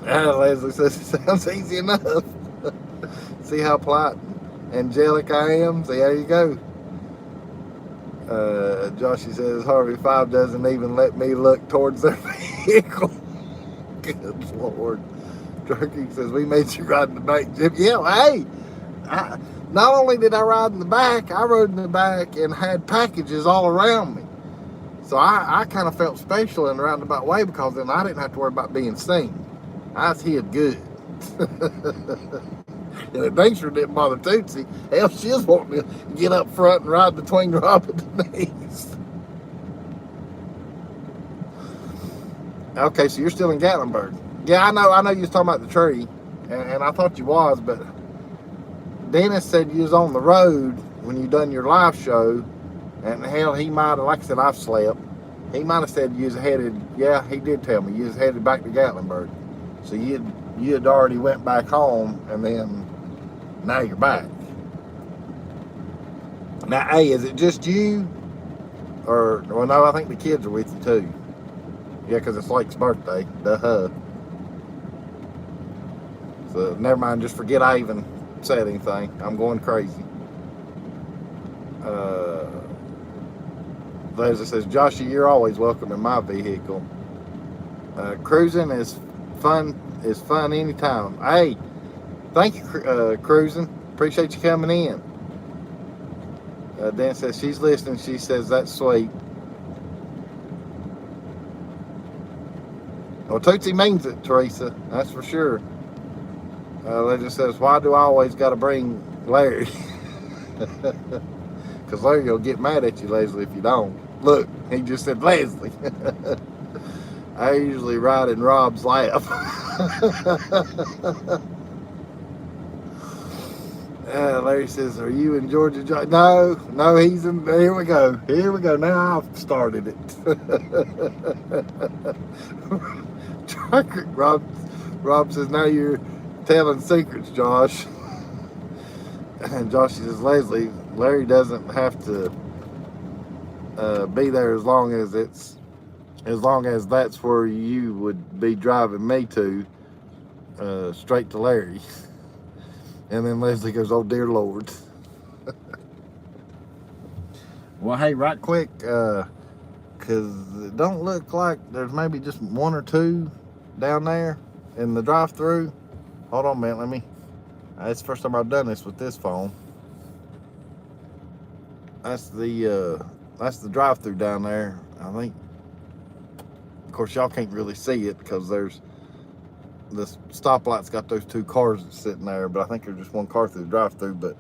Leslie says, it sounds easy enough. See how polite and angelic I am? See, there you go. Joshy says, Harvey 5 doesn't even let me look towards their vehicle. Good Lord. Turkey says, we made you ride in the back, Jim. Yeah, hey, not only did I ride in the back, I rode in the back and had packages all around me. So I kind of felt special in a roundabout way because then I didn't have to worry about being seen. I was hid good. And the danger didn't bother Tootsie. Hell, she was wanting to get up front and ride between Rob and Denise. Okay, so you're still in Gatlinburg. Yeah, I know you was talking about the tree, and I thought you was, but Dennis said you was on the road when you done your live show, and hell, he might have, like I said, I've slept. He might have said you was headed, yeah, he did tell me, you was headed back to Gatlinburg. So you had already went back home, and then now you're back. Now, hey, is it just you? Or, well, no, I think the kids are with you too. Yeah, because it's Lake's birthday. Duh. So, never mind, just forget I even said anything. I'm going crazy. Leslie says, Joshy, you're always welcome in my vehicle. Cruising is fun anytime. Hey, thank you, Cruising. Appreciate you coming in. Dan says she's listening. She says that's sweet. Well, Tootsie means it, Teresa. That's for sure. Legend says, why do I always got to bring Larry? Because Larry will get mad at you, Leslie, if you don't. Look, he just said Leslie. I usually ride in Rob's lap. Larry says, are you in Georgia? No, he's in. Here we go. Now I've started it. Rob says, now you're telling secrets, Josh. And Josh says, Leslie, Larry doesn't have to be there as long as that's where you would be driving me to, straight to Larry. And then Leslie goes, oh dear Lord. Well, hey, right quick, because it don't look like there's maybe just one or two down there in the drive-through. Hold on a minute, that's the first time I've done this with this phone. That's the drive-through down there. I think, of course, y'all can't really see it because there's the stoplight's got those two cars that's sitting there, but I think there's just one car through the drive-through. But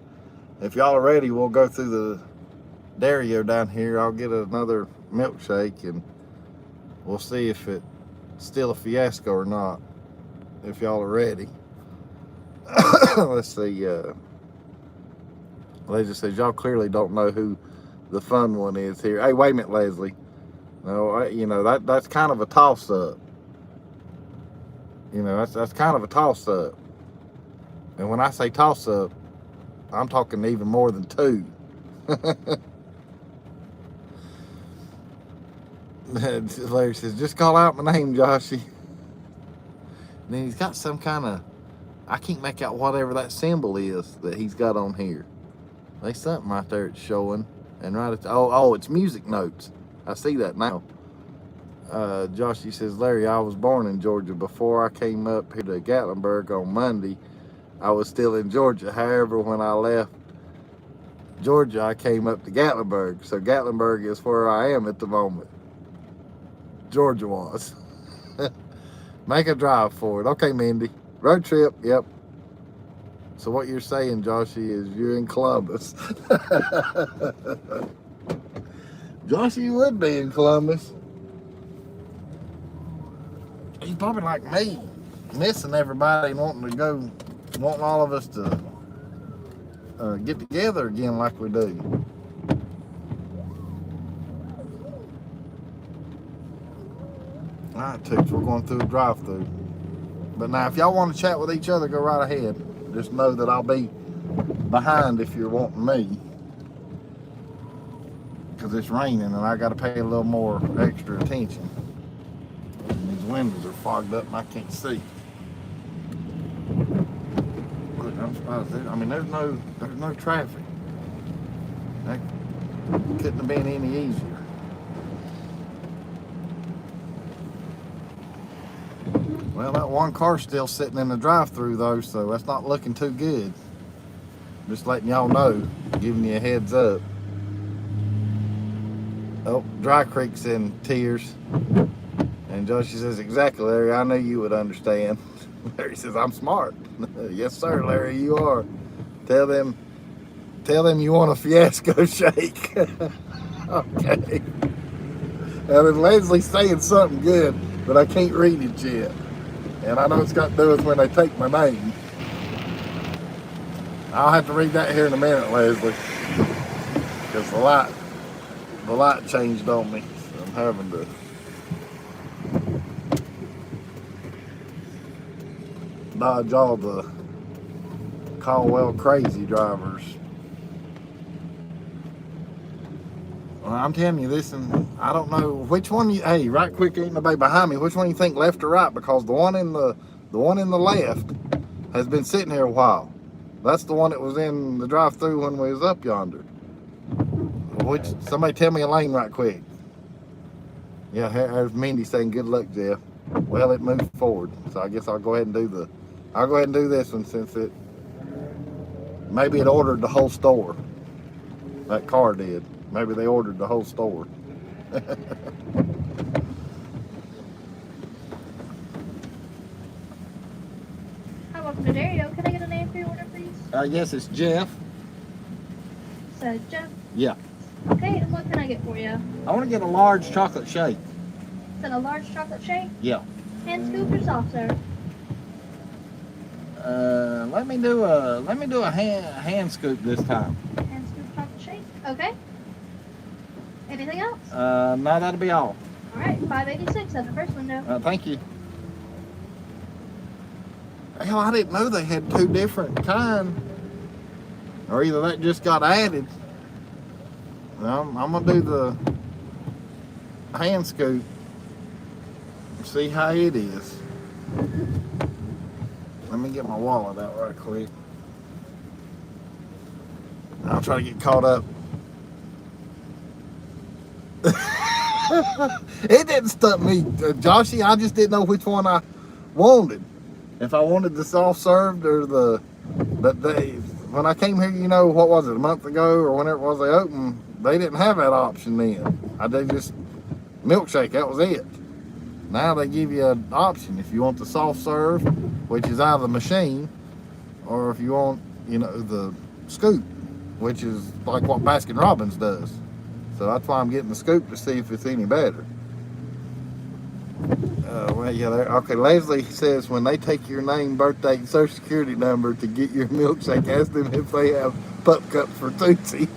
if y'all are ready, we'll go through the Dario down here. I'll get another milkshake and we'll see if it's still a fiasco or not, if y'all are ready. Let's see. Leslie says, y'all clearly don't know who the fun one is here. Hey, wait a minute, Leslie. No, you know, that's kind of a toss-up. You know, that's kind of a toss-up. And when I say toss-up, I'm talking even more than two. Larry says, just call out my name, Joshy. And then he's got some kind of, I can't make out whatever that symbol is that he's got on here. There's something right there it's showing. And right at the, oh, it's music notes. I see that now. Joshy says, Larry, I was born in Georgia. Before I came up here to Gatlinburg on Monday, I was still in Georgia. However, when I left Georgia, I came up to Gatlinburg. So Gatlinburg is where I am at the moment. Georgia was. Make a drive for it. Okay, Mindy. Road trip, yep. So what you're saying, Joshy, is you're in Columbus. Joshy, you would be in Columbus. He's probably like me, missing everybody and wanting all of us to get together again like we do. All right, Toots, we're going through a drive-through. But now, if y'all want to chat with each other, go right ahead. Just know that I'll be behind if you're wanting me. Because it's raining and I got to pay a little more extra attention. And these windows are fogged up and I can't see. Look, I'm surprised. I mean, there's no traffic. That couldn't have been any easier. Well, that one car's still sitting in the drive-through though, so that's not looking too good. Just letting y'all know, giving you a heads up. Oh, Dry Creek's in tears. And Josie says, exactly, Larry, I knew you would understand. Larry says, I'm smart. Yes, sir, Larry, you are. Tell them you want a Fiasco shake. Okay. And then Leslie's saying something good, but I can't read it yet. And I know it's got to do with when they take my name. I'll have to read that here in a minute, Leslie. Because the light changed on me. So I'm having to dodge all the Caldwell crazy drivers. Well, I'm telling you this, and I don't know which one you. Hey, right quick, ain't nobody behind me. Which one you think, left or right? Because the one in the left has been sitting here a while. That's the one that was in the drive-through when we was up yonder. Which somebody tell me a lane right quick. Yeah, there's Mindy saying good luck, Jeff. Well, it moved forward, so I guess I'll go ahead and do this one since maybe it ordered the whole store. That car did. Maybe they ordered the whole store. Hi, welcome to Dario. Can I get a name for your order, please? Yes, it's Jeff. So, Jeff? Yeah. Okay, and what can I get for you? I want to get a large chocolate shake. Is that a large chocolate shake? Yeah. Hand scoop or soft serve? Let me do a hand scoop this time. Hand scoop chocolate shake. Okay. Anything else? No, that'll be all. All right, $5.86 at the first window. Thank you. Hell, I didn't know they had two different kinds. Or either that just got added. I'm gonna do the hand scoop. See how it is. Let me get my wallet out right quick. I'll try to get caught up. It didn't stump me, Joshy. I just didn't know which one I wanted. If I wanted the soft served or when I came here, you know, what was it, a month ago or whenever it was they opened, they didn't have that option then. They just milkshake, that was it. Now they give you an option if you want the soft serve, which is out of the machine, or if you want, you know, the scoop, which is like what Baskin Robbins does. So that's why I'm getting the scoop to see if it's any better. Well, yeah, okay. Leslie says when they take your name, birthday, and social security number to get your milkshake, ask them if they have pup cups for Tootsie.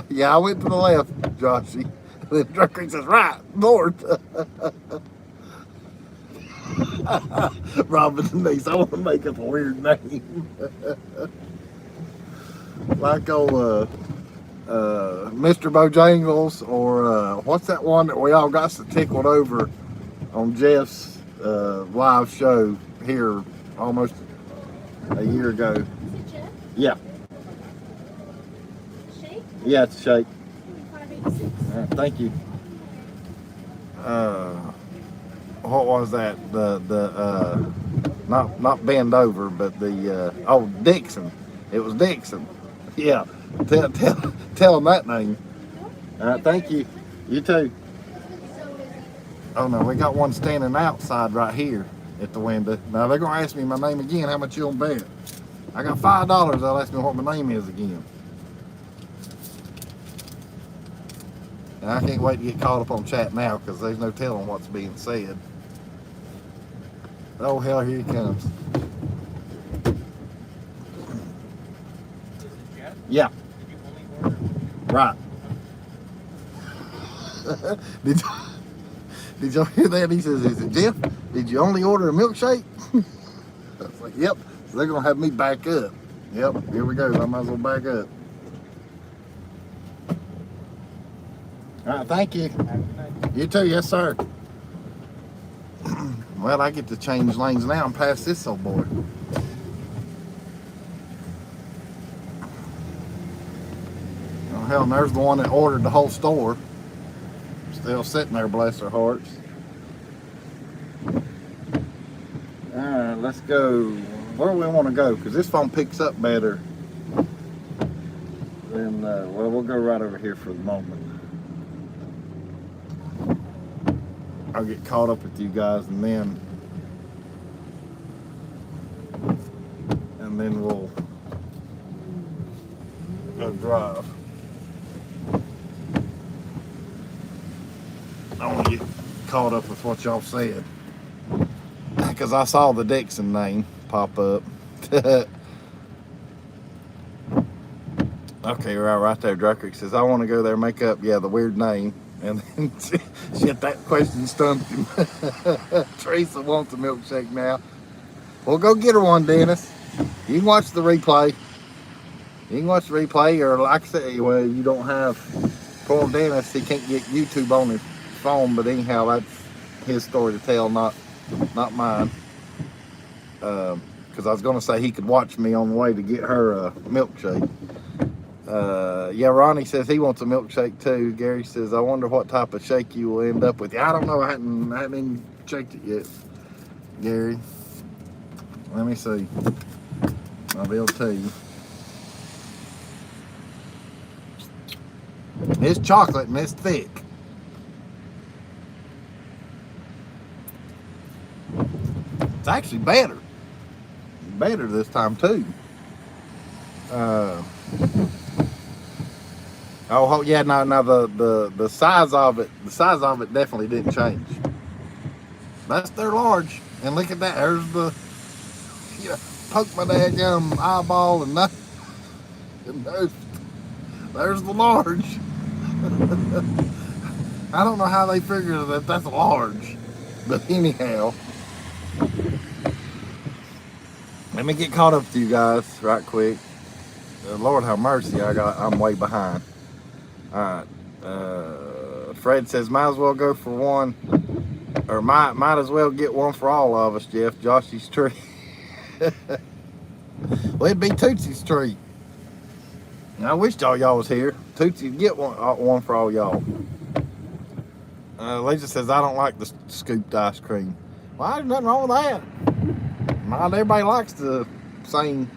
Yeah, I went to the left, Joshy. Then Dry Creek says right, north. Robin Denise, I want to make up a weird name. Like old Mr. Bojangles, or what's that one that we all got so tickled over on Jeff's live show here almost a year ago. Is it Jeff? Yeah. Shake? Yeah, it's a shake. $5.86. Thank you. What was that? The not bend over, but the Dixon. It was Dixon. Yeah. Tell them that name. Thank you. You too. Oh no, we got one standing outside right here at the window. Now they're gonna ask me my name again. How much you gonna bet? I got $5. They'll ask me what my name is again. And I can't wait to get caught up on chat now because there's no telling what's being said. Oh hell, here he comes. Yeah. Right. Did y'all hear that? He says, "Is it Jeff? Did you only order a milkshake?" I was like, "Yep." So they're gonna have me back up. Yep. Here we go. I might as well back up. All right. Thank you. You too. Yes, sir. Well, I get to change lanes now and pass this old boy. Oh, hell, and there's the one that ordered the whole store. Still sitting there, bless their hearts. Alright, let's go. Where do we want to go? Because this phone picks up better than, well, we'll go right over here for the moment. I'll get caught up with you guys and then we'll go drive. I want to get caught up with what y'all said because I saw the Dixon name pop up. Okay, right there. Dry Creek says, I want to go there, make up, yeah, the weird name. And then shit, that question stumped him. Teresa wants a milkshake now. Well, go get her one, Dennis. You can watch the replay. You can watch the replay, or like I say, well, you don't have poor Dennis. He can't get YouTube on his phone, but anyhow, that's his story to tell, not mine. Because I was going to say he could watch me on the way to get her a milkshake. Yeah, Ronnie says he wants a milkshake too. Gary says, I wonder what type of shake you will end up with. I don't know. I haven't even checked it yet, Gary. Let me see. I'll be able to tell you. It's chocolate and it's thick. It's actually better. Better this time too. Oh yeah, no, the size of it, definitely didn't change. That's their large, and look at that. There's the, poke my daggum eyeball, and nothing. And there's the large. I don't know how they figure that that's large, but anyhow, let me get caught up with you guys right quick. Lord have mercy, I'm way behind. All right. Fred says, might as well go for one, or might as well get one for all of us, Jeff. Joshy's tree. Well, it'd be Tootsie's tree. I wish y'all was here. Tootsie would get one for all y'all. Lisa says, I don't like the scooped ice cream. Well, there's nothing wrong with that. Not everybody likes the same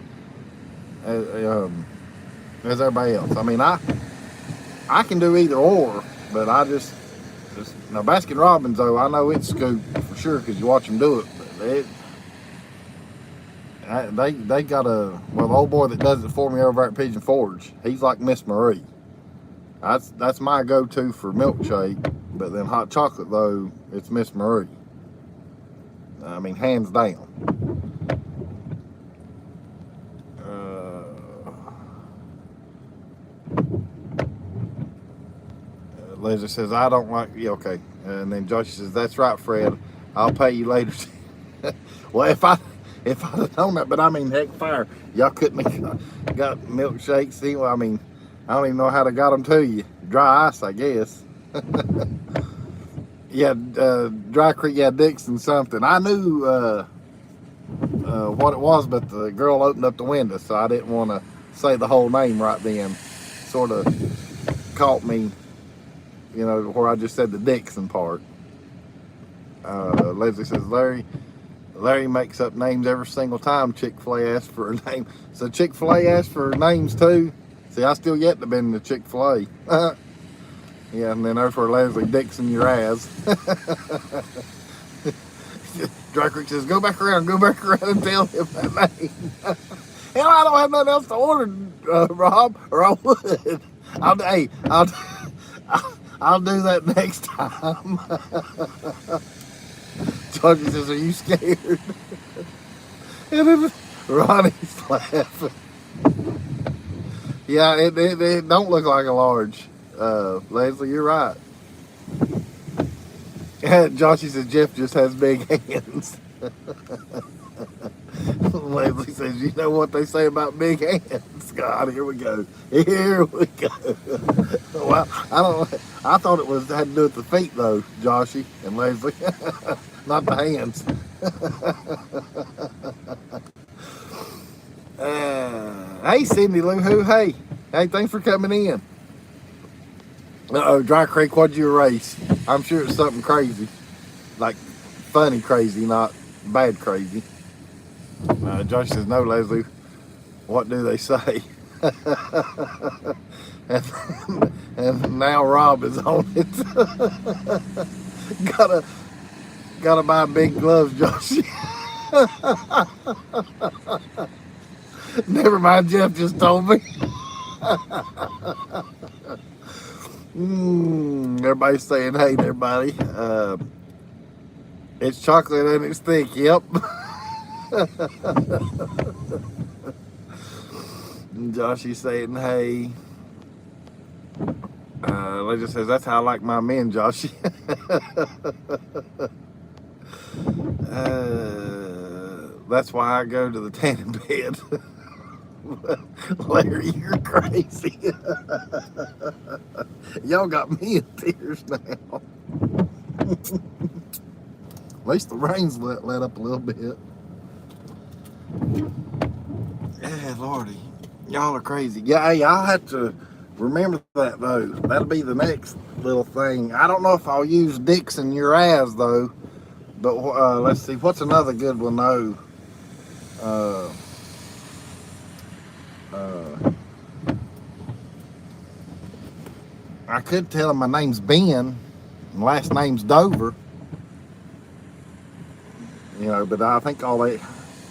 as everybody else. I mean, I can do either or, but I just now Baskin Robbins though, I know it's scooped for sure because you watch them do it. But they got the old boy that does it for me over at Pigeon Forge. He's like Miss Marie. That's my go-to for milkshake. But then hot chocolate though, it's Miss Marie. I mean, hands down. Leslie says, I don't like, yeah, okay. And then Josh says, that's right, Fred. I'll pay you later. Well, if I'd have known that, but I mean, heck, fire. Y'all couldn't have got milkshakes. See, well, I mean, I don't even know how to got them to you. Dry ice, I guess. Yeah, Dry Creek, yeah, Dixon something. I knew what it was, but the girl opened up the window, so I didn't want to say the whole name right then. Sort of caught me, where I just said the Dixon part. Leslie says, Larry makes up names every single time Chick-fil-A asks for a name. So Chick-fil-A asks for names too? See, I still yet to been to Chick-fil-A. Yeah, and then there's where Leslie Dixon your ass. Dry Creek says, go back around and tell him that name. Hell, I don't have nothing else to order, Rob, or I would. I'll do that next time. Georgie says, are you scared? And then Ronnie's laughing. Yeah, it don't look like a large. Leslie, you're right. Joshy says Jeff just has big hands. Leslie says, you know what they say about big hands? God, here we go. Here we go. Well, I thought it had to do with the feet though, Joshy and Leslie. Not the hands. Hey, Cindy Lou Who. Hey, thanks for coming in. Uh-oh, Dry Creek, what'd you erase? I'm sure it's something crazy. Like funny crazy, not bad crazy. Josh says, no, Leslie, what do they say? and now Rob is on it. gotta buy big gloves, Josh. Never mind, Jeff just told me. Everybody's saying, hey, everybody. It's chocolate and it's thick, yep. Joshy's saying, hey. Leisure says, that's how I like my men, Joshy. That's why I go to the tanning bed. Larry, you're crazy. Y'all got me in tears now. At least the rain's let up a little bit. Yeah, Lordy. Y'all are crazy. Yeah, hey, I'll have to remember that, though. That'll be the next little thing. I don't know if I'll use Dixon your ass, though. But let's see. What's another good one, though? I could tell him my name's Ben, and last name's Dover. You know, but I think all they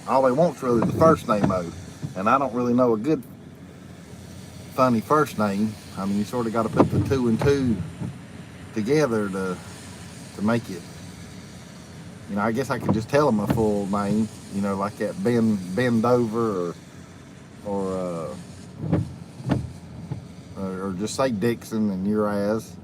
want's really the first name, though. And I don't really know a good funny first name. I mean, you sort of got to put the 2 and 2 together to make it. You know, I guess I could just tell them a full name. You know, like that Ben Dover, or just say Dixon and your ass.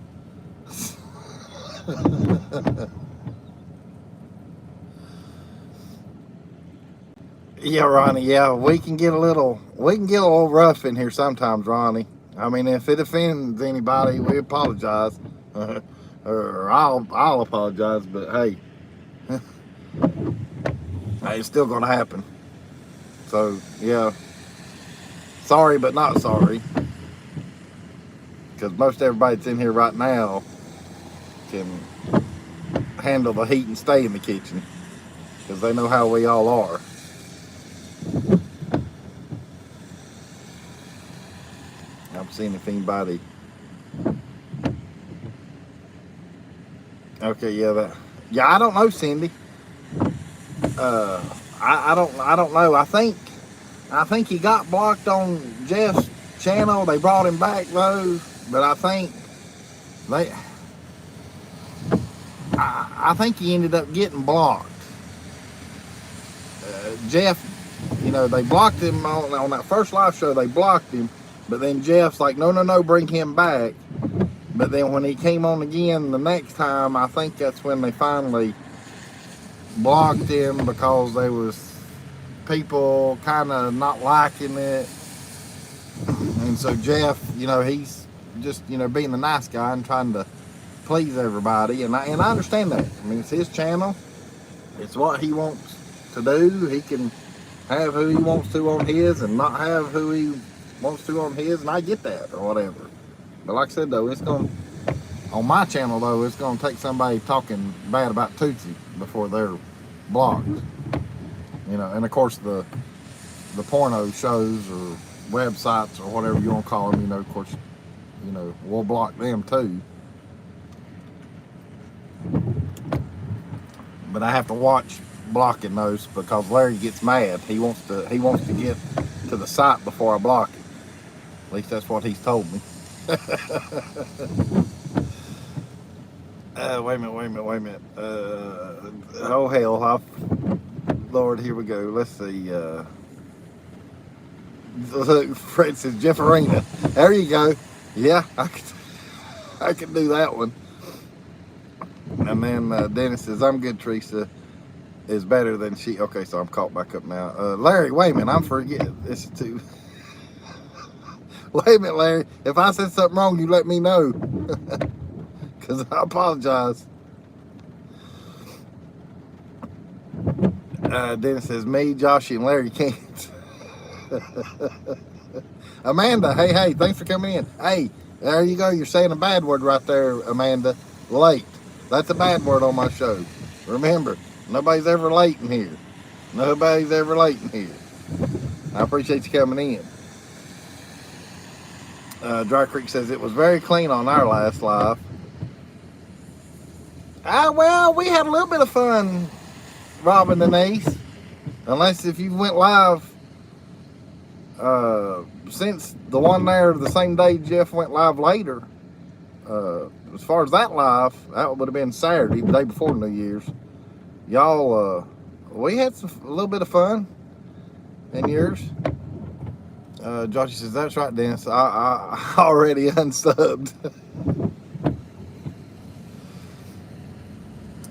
Yeah, Ronnie. Yeah, we can get a little rough in here sometimes, Ronnie. I mean, if it offends anybody, we apologize, or I'll apologize. But hey, it's still gonna happen. So yeah, sorry but not sorry, because most everybody that's in here right now can handle the heat and stay in the kitchen, because they know how we all are. I'm seeing if anybody. Okay, yeah, I don't know, Cindy. I don't know. I think he got blocked on Jeff's channel. They brought him back though, but I think he ended up getting blocked. Jeff, you know, they blocked him on that first live show. They blocked him, but then Jeff's like, no, bring him back. But then when he came on again the next time, I think that's when they finally blocked him, because there was people kind of not liking it. And so Jeff, you know, he's just, you know, being the nice guy and trying to please everybody. And I understand that. I mean, it's his channel. It's what he wants to do. He can have who he wants to on his and not have who he wants to on his, and I get that, or whatever. But like I said, though, it's going on my channel, though, it's going to take somebody talking bad about Tootsie before they're blocked. You know, and of course the porno shows or websites or whatever you want to call them, you know, of course, you know, we'll block them too. But I have to watch blocking those because Larry gets mad. He wants to get to the site before I block it. At least that's what he's told me. Wait a minute. Oh hell, Lord, here we go. Let's see. Look, Fred says Jeff Arena. There you go. Yeah, I could do that one. And then Dennis says, I'm good, Teresa. Is better than she. Okay, so I'm caught back up now. Larry, wait a minute. I'm forgetting. This is too. Wait a minute, Larry. If I said something wrong, you let me know. Because I apologize. Dennis says, me, Joshy, and Larry can't. Amanda, hey, thanks for coming in. Hey, there you go. You're saying a bad word right there, Amanda. Late. That's a bad word on my show. Remember, nobody's ever late in here. Nobody's ever late in here. I appreciate you coming in. Dry Creek says it was very clean on our last live. Well, we had a little bit of fun robbing the Niece. Unless if you went live since the one there the same day Jeff went live later. As far as that live, that would have been Saturday, the day before New Year's. Y'all, we had a little bit of fun in yours. Joshy says, that's right, Dennis. I already unsubbed.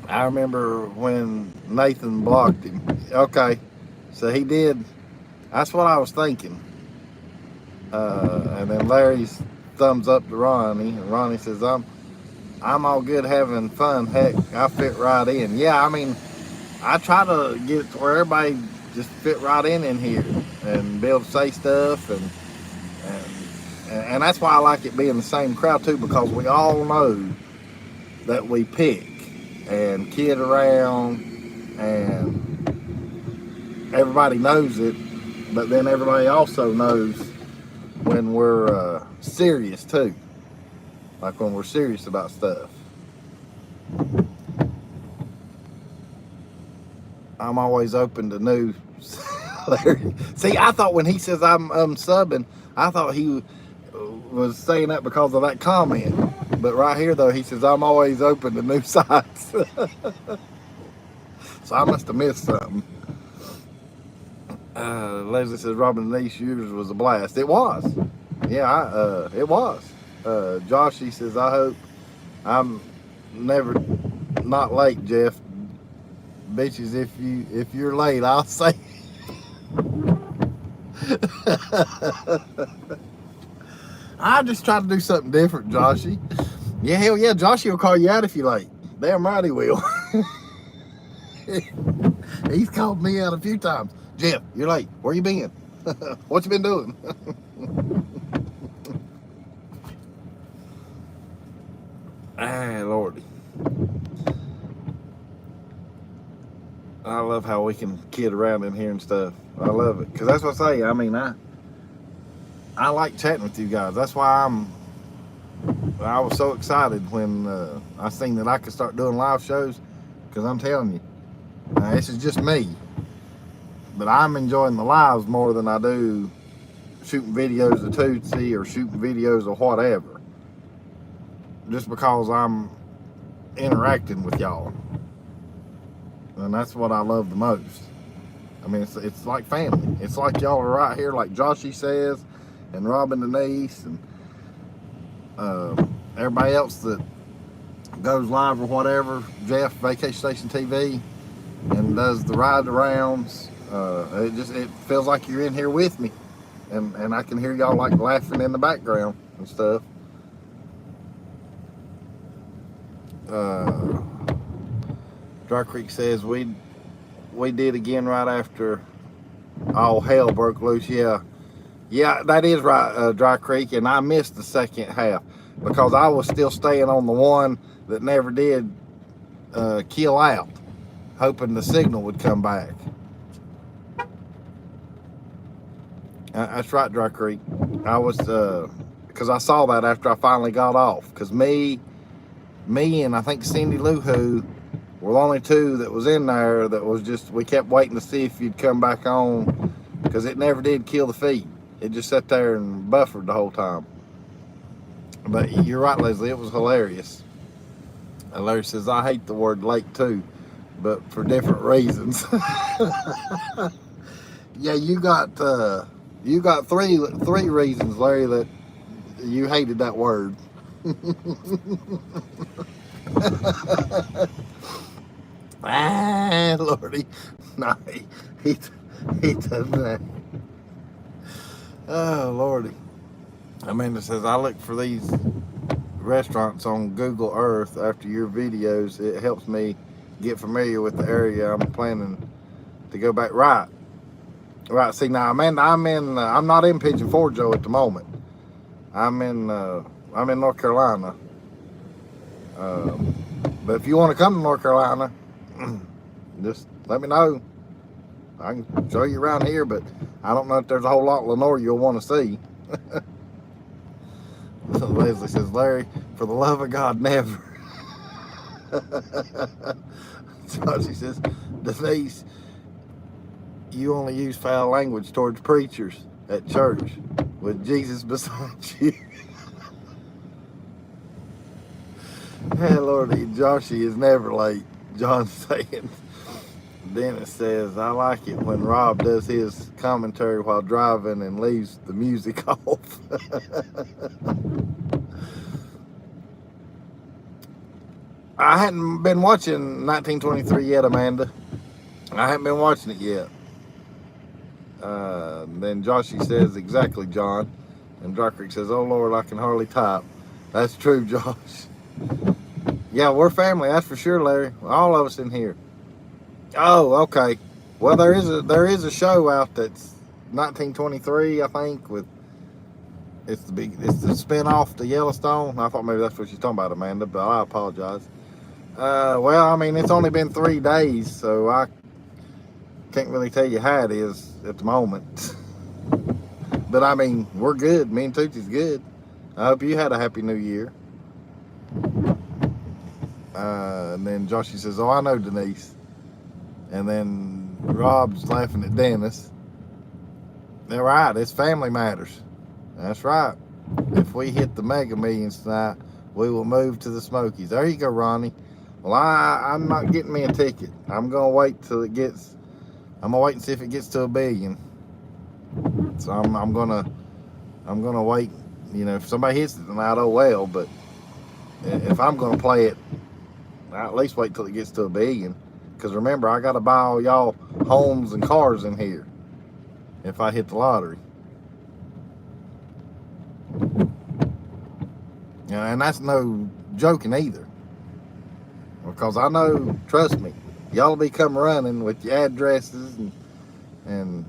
I remember when Nathan blocked him. Okay, so he did. That's what I was thinking. And then Larry's thumbs up to Ronnie, and Ronnie says, I'm all good having fun. Heck, I fit right in. Yeah, I mean, I try to get it to where everybody just fit right in here and be able to say stuff, and that's why I like it being the same crowd too, because we all know that we pick and kid around, and everybody knows it, but then everybody also knows when we're serious too, like when we're serious about stuff. I'm always open to new. Larry. See, I thought when he says I'm subbing, I thought he was saying that because of that comment. But right here, though, he says I'm always open to new sites. So I must have missed something. Leslie says Robin Niece, yours was a blast. It was. Yeah, it was. Josh, he says, I hope I'm never not late, Jeff. Bitches, if you're late, I'll say. I just try to do something different, Joshy. Yeah, hell yeah, Joshy will call you out if you're late. Damn right he will. He's called me out a few times. Jeff, you're late. Where you been? What you been doing? Ah, Lordy. I love how we can kid around in here and stuff. I love it. Because that's what I say. I mean, I like chatting with you guys. That's why I was so excited when I seen that I could start doing live shows. Because I'm telling you, this is just me. But I'm enjoying the lives more than I do shooting videos of Tootsie or shooting videos of whatever. Just because I'm interacting with y'all. And that's what I love the most. I mean, it's like family. It's like y'all are right here, like Joshy says, and Robin Denise, and everybody else that goes live or whatever. Jeff, Vacation Station TV, and does the ride arounds. It feels like you're in here with me, and I can hear y'all like laughing in the background and stuff. Dry Creek says we did again right after all hell broke loose. Yeah, that is right, Dry Creek, and I missed the second half because I was still staying on the one that never did kill out, hoping the signal would come back. That's right, Dry Creek. I was because I saw that after I finally got off. Because me and I think Cindy Lou Who were the only two that was in there that was just, we kept waiting to see if you'd come back on, because it never did kill the feed. It just sat there and buffered the whole time. But you're right, Leslie, it was hilarious. And Larry says, I hate the word lake too, but for different reasons. Yeah, you got three reasons, Larry, that you hated that word. Ah, Lordy. No, he doesn't that. Oh, Lordy. Amanda says, I look for these restaurants on Google Earth after your videos. It helps me get familiar with the area I'm planning to go back. Right. See, now, Amanda, I'm not in Pigeon Forge, Joe, at the moment. I'm in North Carolina. But if you want to come to North Carolina, just let me know. I can show you around here, but I don't know if there's a whole lot of Lenore you'll want to see. Leslie says, Larry, for the love of God, never. So she says, Denise, you only use foul language towards preachers at church with Jesus beside you. Hey, Lordy, Joshy is never late. John's saying. Dennis says, I like it when Rob does his commentary while driving and leaves the music off. I hadn't been watching 1923 yet, Amanda. I haven't been watching it yet. Then Joshy says, exactly, John. And Dry Creek says, oh, Lord, I can hardly type. That's true, Josh. Yeah, we're family, that's for sure, Larry. All of us in here. Oh, okay. Well, there is a show out that's 1923, I think, with it's the spin-off to Yellowstone. I thought maybe that's what she's talking about, Amanda, but I apologize. Well, I mean, it's only been 3 days, so I can't really tell you how it is at the moment. But I mean, we're good. Me and Tootie's good. I hope you had a happy new year. And then Joshy says, oh, I know, Denise. And then Rob's laughing at Dennis. They're right, it's family matters. That's right. If we hit the Mega Millions tonight, we will move to the Smokies. There you go, Ronnie. Well, I'm not getting me a ticket. I'm gonna wait till it gets. I'm gonna wait and see if it gets to $1 billion. So I'm gonna wait. You know, if somebody hits it tonight, oh well. But if I'm gonna play it, I'll at least wait till it gets to $1 billion. Because remember, I gotta buy all y'all homes and cars in here if I hit the lottery. Yeah, and that's no joking either. Because I know, trust me, y'all will be come running with your addresses and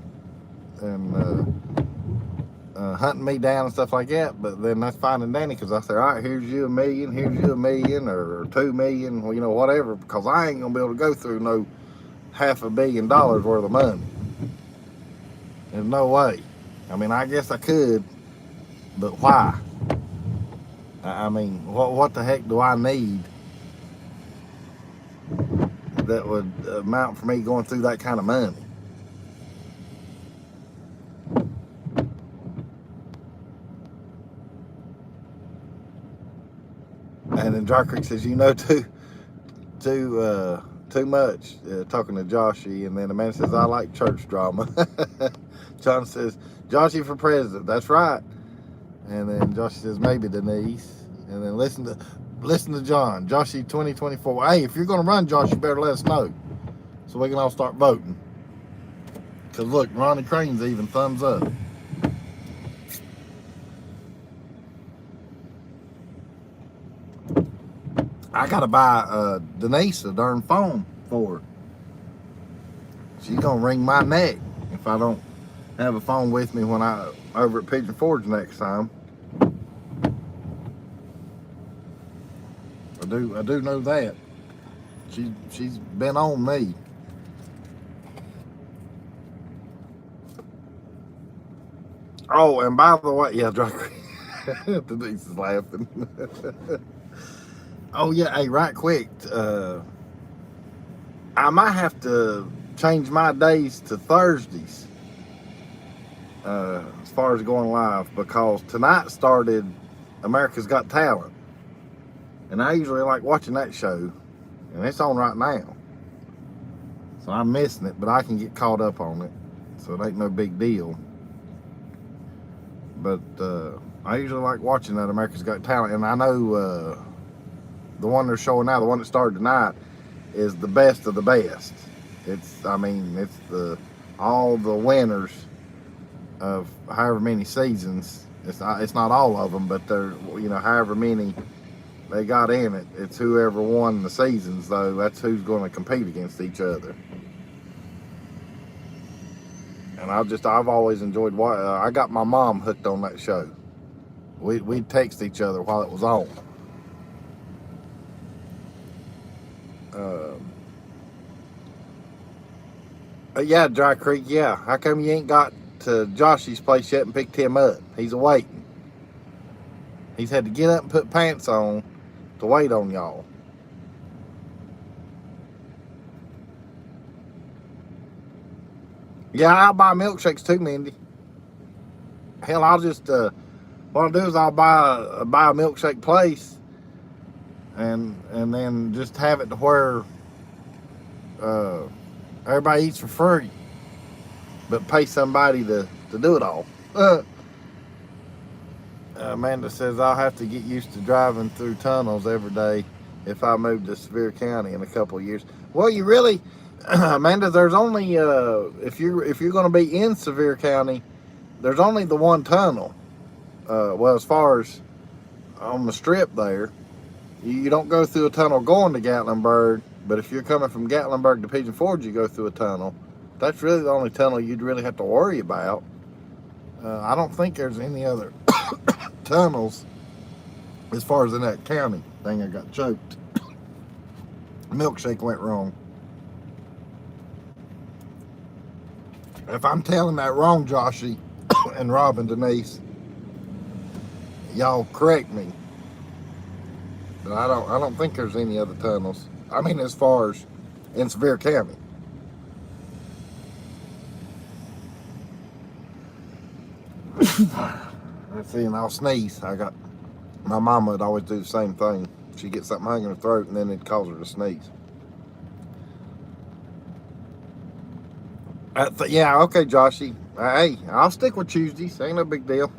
hunting me down and stuff like that. But then that's fine and dandy, because I say, all right, here's you $1 million, here's you $1 million, or $2 million, well, you know, whatever. Because I ain't gonna be able to go through no $500 million worth of money. There's no way. I mean, I guess I could, but why? I mean, what the heck do I need that would amount for me going through that kind of money? And then Dry Creek says, you know, too much, talking to Joshy. And then the man says, I like church drama. John says, Joshy for president. That's right. And then Joshy says, maybe Denise. And then listen to John. Joshy 2024. Hey, if you're going to run, Josh, you better let us know so we can all start voting. Because look, Ronnie Crane's even thumbs up. I got to buy Denise a darn phone for her. She's going to wring my neck if I don't have a phone with me when I over at Pigeon Forge next time. I do know that. She's been on me. Oh, and by the way, yeah, Denise is laughing. Oh yeah, hey, right quick. I might have to change my days to Thursdays as far as going live, because tonight started America's Got Talent. And I usually like watching that show. And it's on right now. So I'm missing it, but I can get caught up on it. So it ain't no big deal. But I usually like watching that America's Got Talent. And I know the one they're showing now, the one that started tonight, is the best of the best. It's all the winners of however many seasons. It's not all of them, but they're, however many they got in it. It's whoever won the seasons, though. That's who's going to compete against each other. And I've always enjoyed I got my mom hooked on that show. We'd text each other while it was on. Yeah, Dry Creek, yeah. How come you ain't got to Joshy's place yet and picked him up? He's waiting. He's had to get up and put pants on to wait on y'all. Yeah, I'll buy milkshakes too, Mindy. Hell, I'll just what I'll do is I'll buy a milkshake place and then just have it to where everybody eats for free, but pay somebody to do it all. Amanda says I'll have to get used to driving through tunnels every day if I move to Sevier County in a couple of years. Well, you really, Amanda, there's only if you're going to be in Sevier County, there's only the one tunnel. Well, as far as on the strip there, you don't go through a tunnel going to Gatlinburg, but if you're coming from Gatlinburg to Pigeon Forge, you go through a tunnel. That's really the only tunnel you'd really have to worry about. I don't think there's any other tunnels as far as in that county. Dang, I got choked. Milkshake went wrong. If I'm telling that wrong, Joshy and Rob and Denise, y'all correct me. But I don't think there's any other tunnels. I mean, as far as in Sevier County. Let's see, and I'll sneeze. My mama would always do the same thing. She'd get something hanging in her throat and then it'd cause her to sneeze. Yeah, okay, Joshy. Hey, I'll stick with Tuesdays. Ain't no big deal.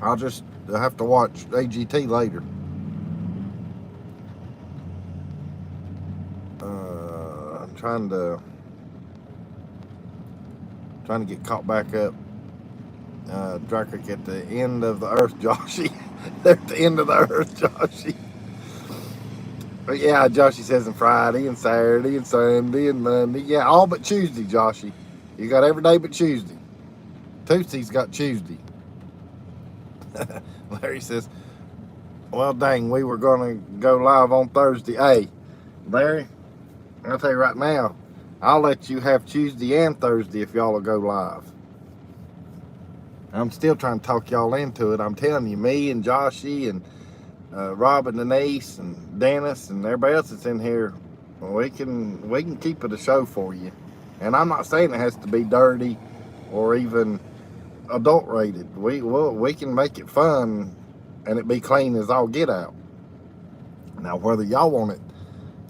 I'll just have to watch AGT later. I'm trying to get caught back up. Dry Creek at the end of the earth, Joshy. They're at the end of the earth, Joshy. But yeah, Joshy says on Friday and Saturday and Sunday and Monday. Yeah, all but Tuesday, Joshy. You got every day but Tuesday. Tootsie's got Tuesday. Larry says, well, dang, we were going to go live on Thursday. Hey, Larry, I'll tell you right now, I'll let you have Tuesday and Thursday if y'all will go live. I'm still trying to talk y'all into it. I'm telling you, me and Joshy and Rob and Denise and Dennis and everybody else that's in here, we can keep it a show for you. And I'm not saying it has to be dirty or even adult rated. We can make it fun and it be clean as all get out. Now, whether y'all want it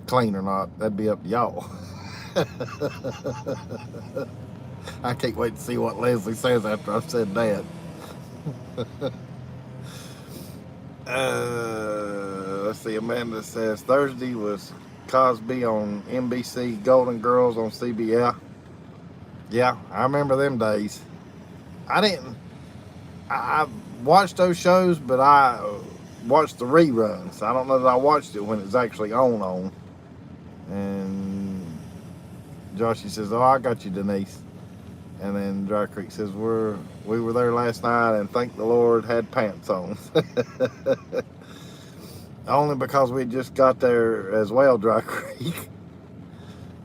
clean or not, that'd be up to y'all. I can't wait to see what Leslie says after I've said that. Let's see, Amanda says Thursday was Cosby on NBC, Golden Girls on CBS. Yeah, I remember them days. I watched those shows, but I watched the reruns. I don't know that I watched it when it was actually on. And Joshy says, oh, I got you, Denise. And then Dry Creek says, we were there last night and thank the Lord had pants on. Only because we just got there as well, Dry Creek.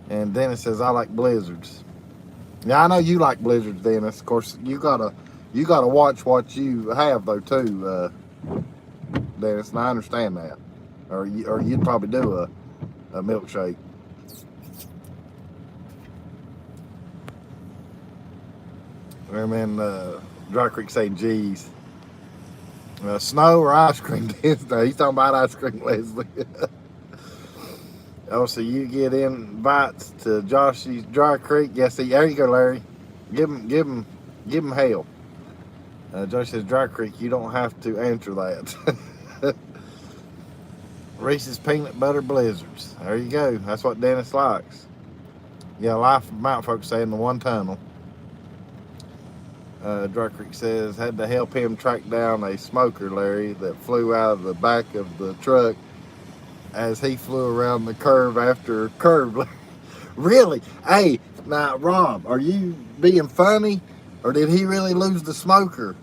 And Dennis says, I like blizzards. Yeah, I know you like blizzards, Dennis. Of course, you gotta watch what you have though too, Dennis. And I understand that. Or you'd probably do a milkshake. And then Dry Creek saying, geez. Snow or ice cream? He's talking about ice cream, Leslie. Oh, so you get invites to Joshy's Dry Creek? Yes, there you go, Larry. Give him hell. Josh says, Dry Creek, you don't have to answer that. Reese's Peanut Butter Blizzards. There you go. That's what Dennis likes. Yeah, Life of Mountain Folks say in the one tunnel. Dry Creek says, had to help him track down a smoker, Larry, that flew out of the back of the truck as he flew around the curve after a curve. Really? Hey, now, Rob, are you being funny? Or did he really lose the smoker?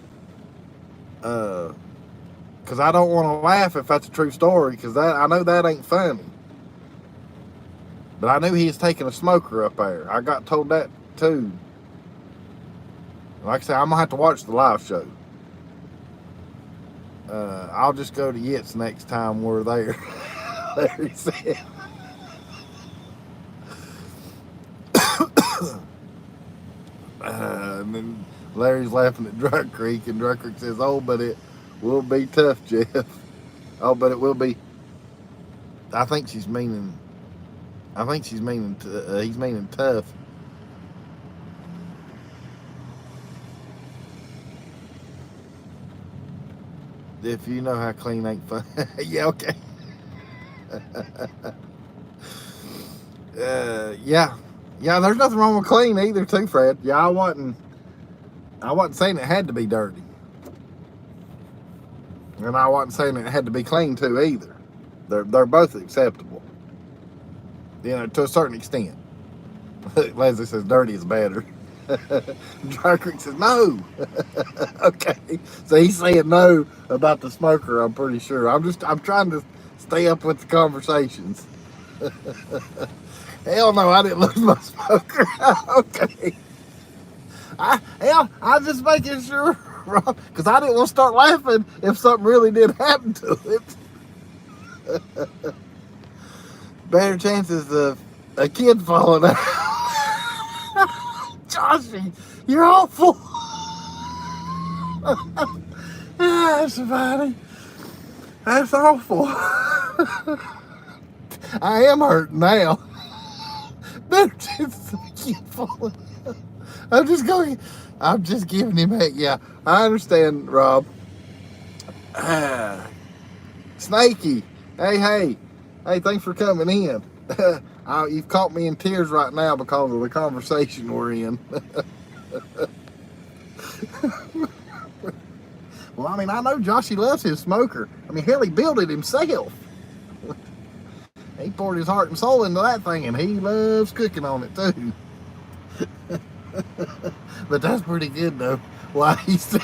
Because I don't want to laugh if that's a true story, because I know that ain't funny. But I knew he was taking a smoker up there. I got told that too. Like I said, I'm going to have to watch the live show. I'll just go to Yitz next time we're there. Larry said. And then Larry's laughing at Dry Creek, and Dry Creek says, oh, but it will be tough, Jeff. Oh, but it will be. I think he's meaning tough. If you know how clean ain't fun. Yeah, okay. Yeah, there's nothing wrong with clean either, too, Fred. Yeah, I wasn't saying it had to be dirty, and I wasn't saying it had to be clean too either. They're both acceptable, to a certain extent. Leslie says dirty is better. Dry Creek says no. Okay, so he's saying no about the smoker. I'm pretty sure. I'm trying to stay up with the conversations. Hell no, I didn't lose my smoker. Okay. I'm just making sure, Rob, because I didn't want to start laughing if something really did happen to it. Better chances of a kid falling out. Joshy, you're awful. That's funny. That's awful. I am hurt now. Better chances of a kid falling out. I'm just giving him heck. Yeah, I understand, Rob. Snakey, hey, thanks for coming in. You've caught me in tears right now because of the conversation we're in. Well, I mean, I know Joshy loves his smoker. I mean, hell, he built it himself. He poured his heart and soul into that thing, and he loves cooking on it too. But that's pretty good, though. Why he said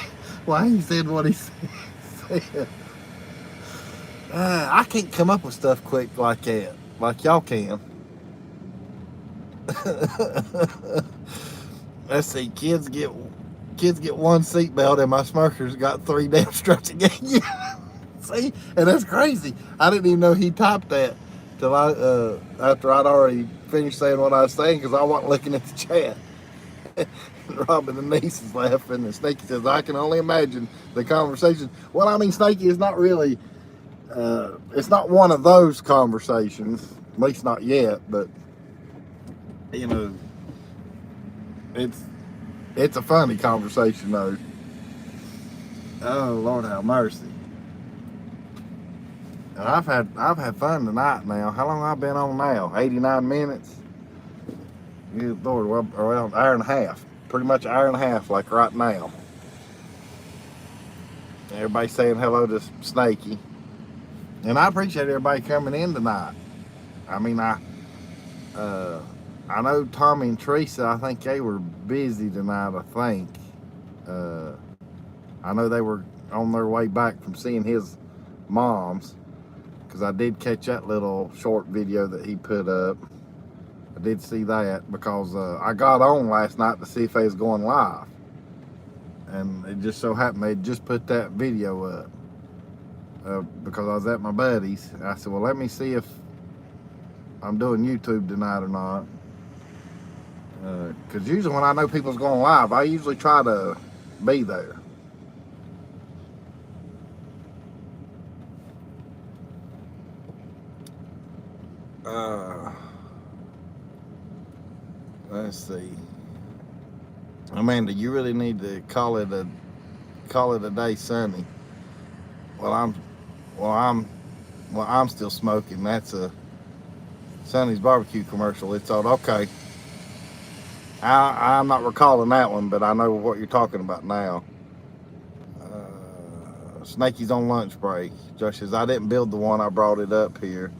what he said. I can't come up with stuff quick like that, like y'all can. Let's see, kids get one seatbelt, and my smoker's got 3 damn straps again. See, and that's crazy. I didn't even know he typed that till after I'd already finished saying what I was saying, because I wasn't looking at the chat. And Robin and the niece is laughing, and Snakey says, I can only imagine the conversation. Well, I mean, Snakey is not really, it's not one of those conversations, at least not yet, but, it's a funny conversation, though. Oh, Lord have mercy. And I've had fun tonight now. How long have I been on now? 89 minutes? Good Lord, well, around an hour and a half. Pretty much an hour and a half, like right now. Everybody saying hello to Snakey. And I appreciate everybody coming in tonight. I mean, I know Tommy and Teresa, I think they were busy tonight, I think. I know they were on their way back from seeing his mom's, because I did catch that little short video that he put up. I did see that because I got on last night to see if they was going live. And it just so happened they just put that video up because I was at my buddy's. I said, well, let me see if I'm doing YouTube tonight or not. Because usually when I know people's going live, I usually try to be there. Let's see. Amanda, you really need to call it a day, Sunny. Well, I'm still smoking. That's a Sonny's barbecue commercial. It's on. Okay. I'm not recalling that one, but I know what you're talking about now. Snakey's on lunch break. Josh says, I didn't build the one, I brought it up here,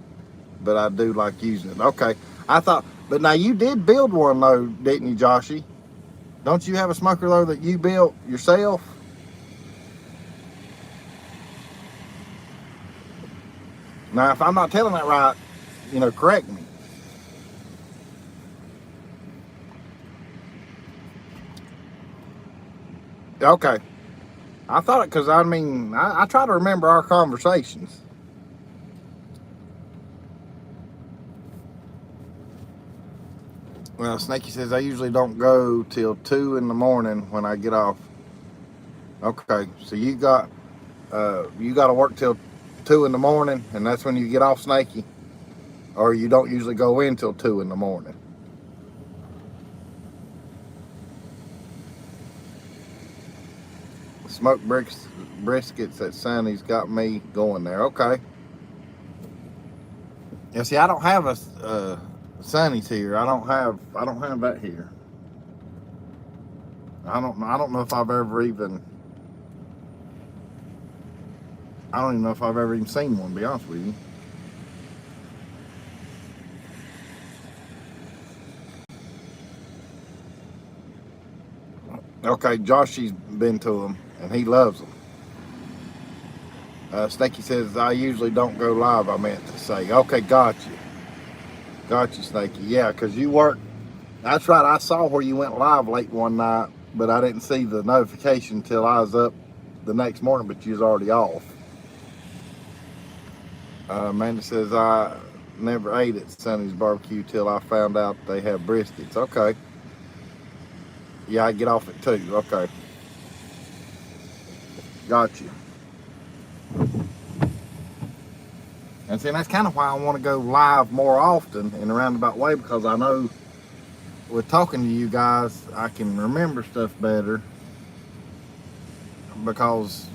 but I do like using it. Okay. I thought, but now you did build one though, didn't you, Joshy? Don't you have a smoker though that you built yourself? Now, if I'm not telling that right, correct me. Okay. I thought it because, I try to remember our conversations. Well, Snakey says, I usually don't go till 2 in the morning when I get off. Okay, so you got to work till 2 in the morning, and that's when you get off, Snakey? Or you don't usually go in till 2 in the morning? Smoked briskets at Sonny's got me going there. Okay. Yeah, see, I don't have a Sonny's here. I don't have that here. I don't know if I've ever even. I don't even know if I've ever even seen one, to be honest with you. Okay, Joshy's been to them, and he loves them. Snakey says, I usually don't go live, I meant to say. Okay, got you. Got you, Snakey. Yeah, because you work. That's right, I saw where you went live late one night, but I didn't see the notification until I was up the next morning, but you was already off. Amanda says, I never ate at Sonny's barbecue till I found out they have briskets. Okay. Yeah, I get off at 2. Okay. Got you. And see, that's kind of why I want to go live more often in a roundabout way, because I know with talking to you guys, I can remember stuff better. Because,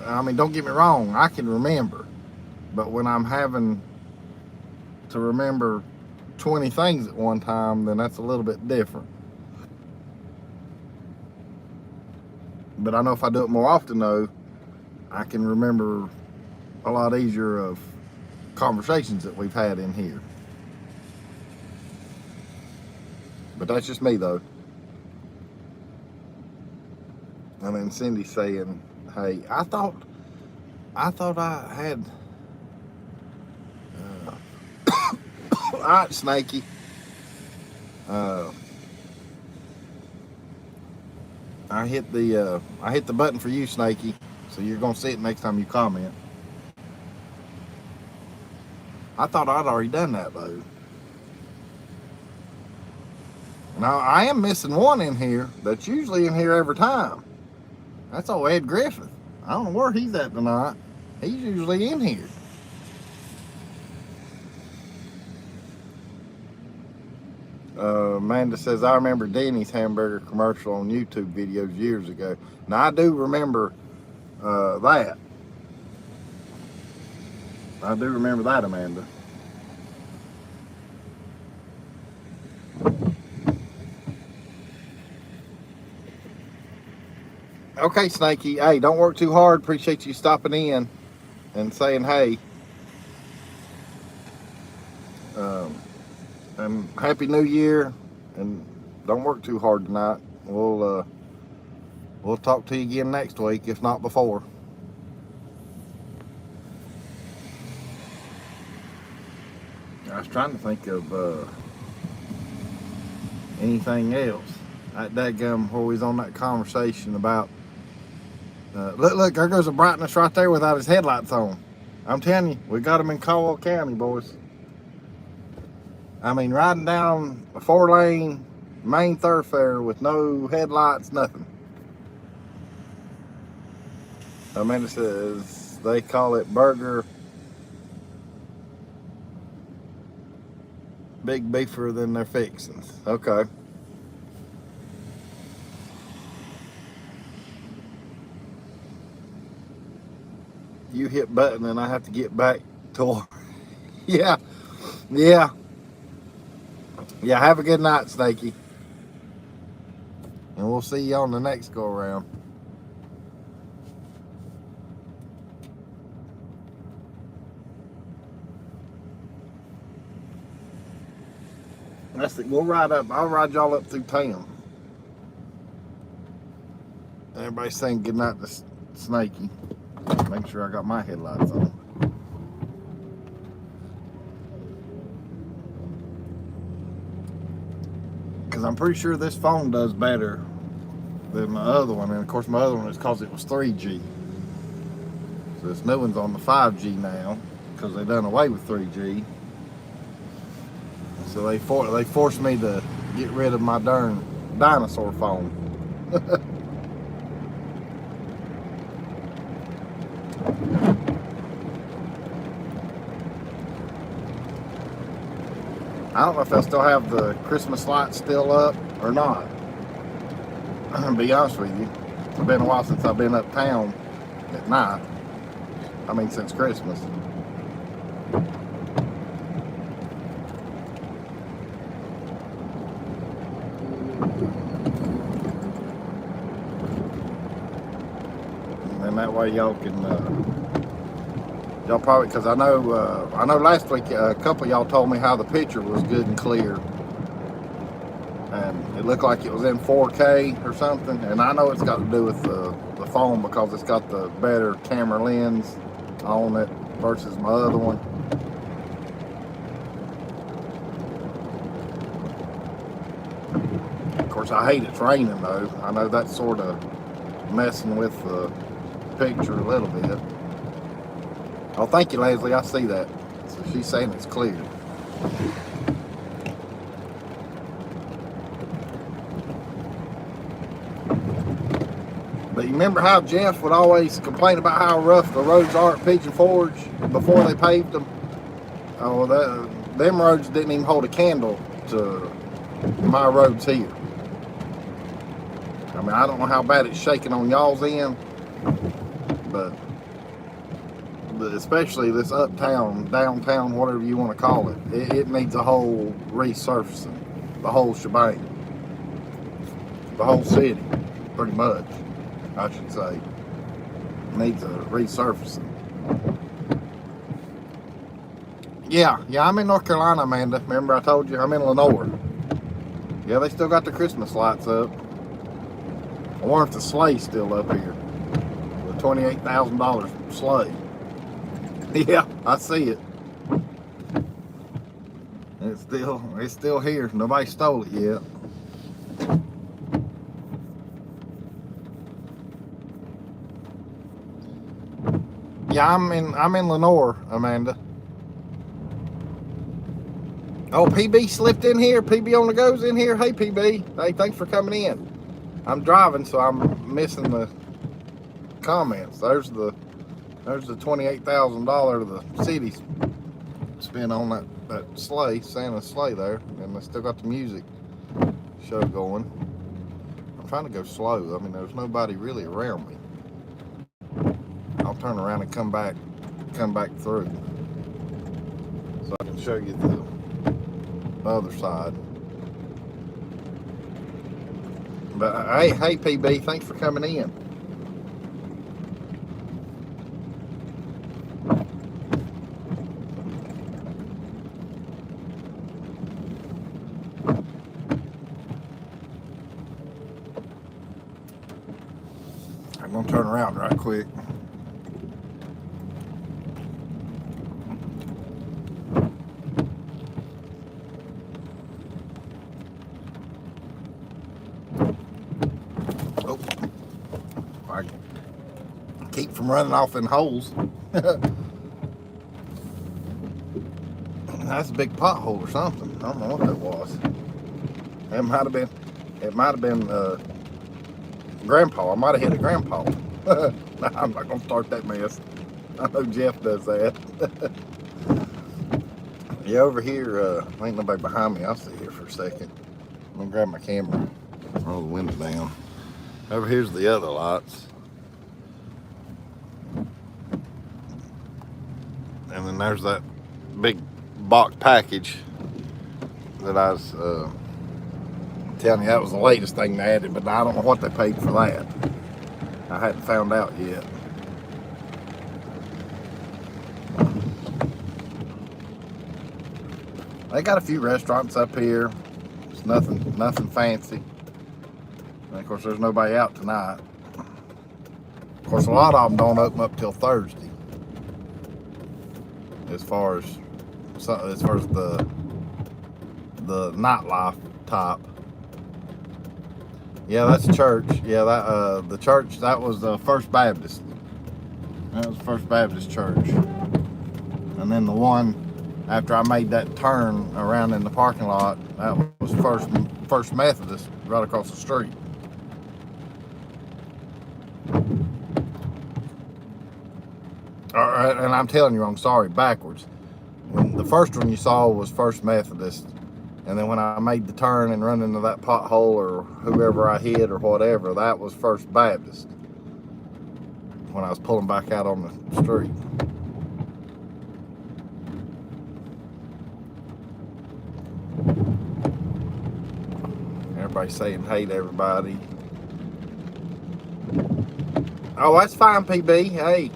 don't get me wrong, I can remember. But when I'm having to remember 20 things at one time, then that's a little bit different. But I know if I do it more often, though, I can remember a lot easier of conversations that we've had in here. But that's just me, though. And then Cindy saying, hey, I thought I had... all right, Snakey. I hit the button for you, Snakey. So you're gonna see it next time you comment. I thought I'd already done that though. Now I am missing one in here that's usually in here every time. That's old Ed Griffith. I don't know where he's at tonight. He's usually in here. Amanda says, I remember Denny's hamburger commercial on YouTube videos years ago. Now, I do remember that. I do remember that, Amanda. Okay, Snakey. Hey, don't work too hard. Appreciate you stopping in and saying hey. And Happy New Year. And don't work too hard tonight. We'll talk to you again next week, if not before. I was trying to think of anything else. That dadgum where we was on that conversation about look, there goes a brightness right there without his headlights on. I'm telling you, we got him in Caldwell County, boys. I mean, riding down a 4-lane main thoroughfare with no headlights, nothing. Amanda says they call it burger big beefer than their fixings. Okay. You hit button and I have to get back to yeah. Yeah. Yeah, have a good night, Snakey. And we'll see you on the next go around. That's it. We'll ride up. I'll ride y'all up through town. Everybody's saying good night to Snakey. Make sure I got my headlights on. Because I'm pretty sure this phone does better than my other one. And of course my other one is because it was 3G. So this new one's on the 5G now because they done away with 3G. So they forced me to get rid of my darn dinosaur phone. I don't know if they'll still have the Christmas lights still up or not. To be honest with you, it's been a while since I've been uptown at night. I mean, since Christmas. And that way y'all can, y'all probably, because I know last week a couple of y'all told me how the picture was good and clear. And it looked like it was in 4K or something. And I know it's got to do with the phone because it's got the better camera lens on it versus my other one. Of course, I hate it's raining though. I know that's sort of messing with the picture a little bit. Oh, thank you, Leslie. I see that. So she's saying it's clear. But you remember how Jeff would always complain about how rough the roads are at Pigeon Forge before they paved them? Oh, them roads didn't even hold a candle to my roads here. I mean, I don't know how bad it's shaking on y'all's end, but especially this uptown, downtown, whatever you want to call it, it needs a whole resurfacing, the whole shebang, the whole city, pretty much, I should say, needs a resurfacing. Yeah, I'm in North Carolina, Amanda. Remember I told you I'm in Lenore. Yeah, they still got the Christmas lights up. I wonder if the sleigh's still up here. The $28,000 sleigh. Yeah, I see it. It's still here. Nobody stole it yet. Yeah, I'm in Lenore, Amanda. Oh, PB slipped in here. PB on the go's in here. Hey, PB. Hey, thanks for coming in. I'm driving, so I'm missing the comments. There's the $28,000 the city's spent on that sleigh, Santa's sleigh there, and they still got the music show going. I'm trying to go slow. I mean, there's nobody really around me. I'll turn around and come back through, so I can show you the other side. But hey, PB, thanks for coming in. I'm gonna turn around right quick. Oh, I keep from running off in holes. That's a big pothole or something. don't know what that was. It might have been Grandpa. I might have hit a Grandpa. Nah, I'm not gonna start that mess. I know Jeff does that. Yeah, over here, ain't nobody behind me. I'll sit here for a second. I'm gonna grab my camera. Roll the window down. Over here's the other lots. And then there's that big box package that I was telling you that was the latest thing they added, but I don't know what they paid for that. I hadn't found out yet. They got a few restaurants up here. It's nothing fancy. And of course, there's nobody out tonight. Of course, a lot of them don't open up till Thursday. As far as the nightlife type. Yeah, that's a church. Yeah, that the church that was First Baptist. That was First Baptist Church. And then the one after I made that turn around in the parking lot, that was First Methodist right across the street. All right, and I'm telling you, I'm sorry, backwards. When the first one you saw was First Methodist, and then when I made the turn and run into that pothole or whoever I hit or whatever, that was First Baptist. When I was pulling back out on the street. Everybody's saying hey to everybody. Oh, that's fine, PB. Hey,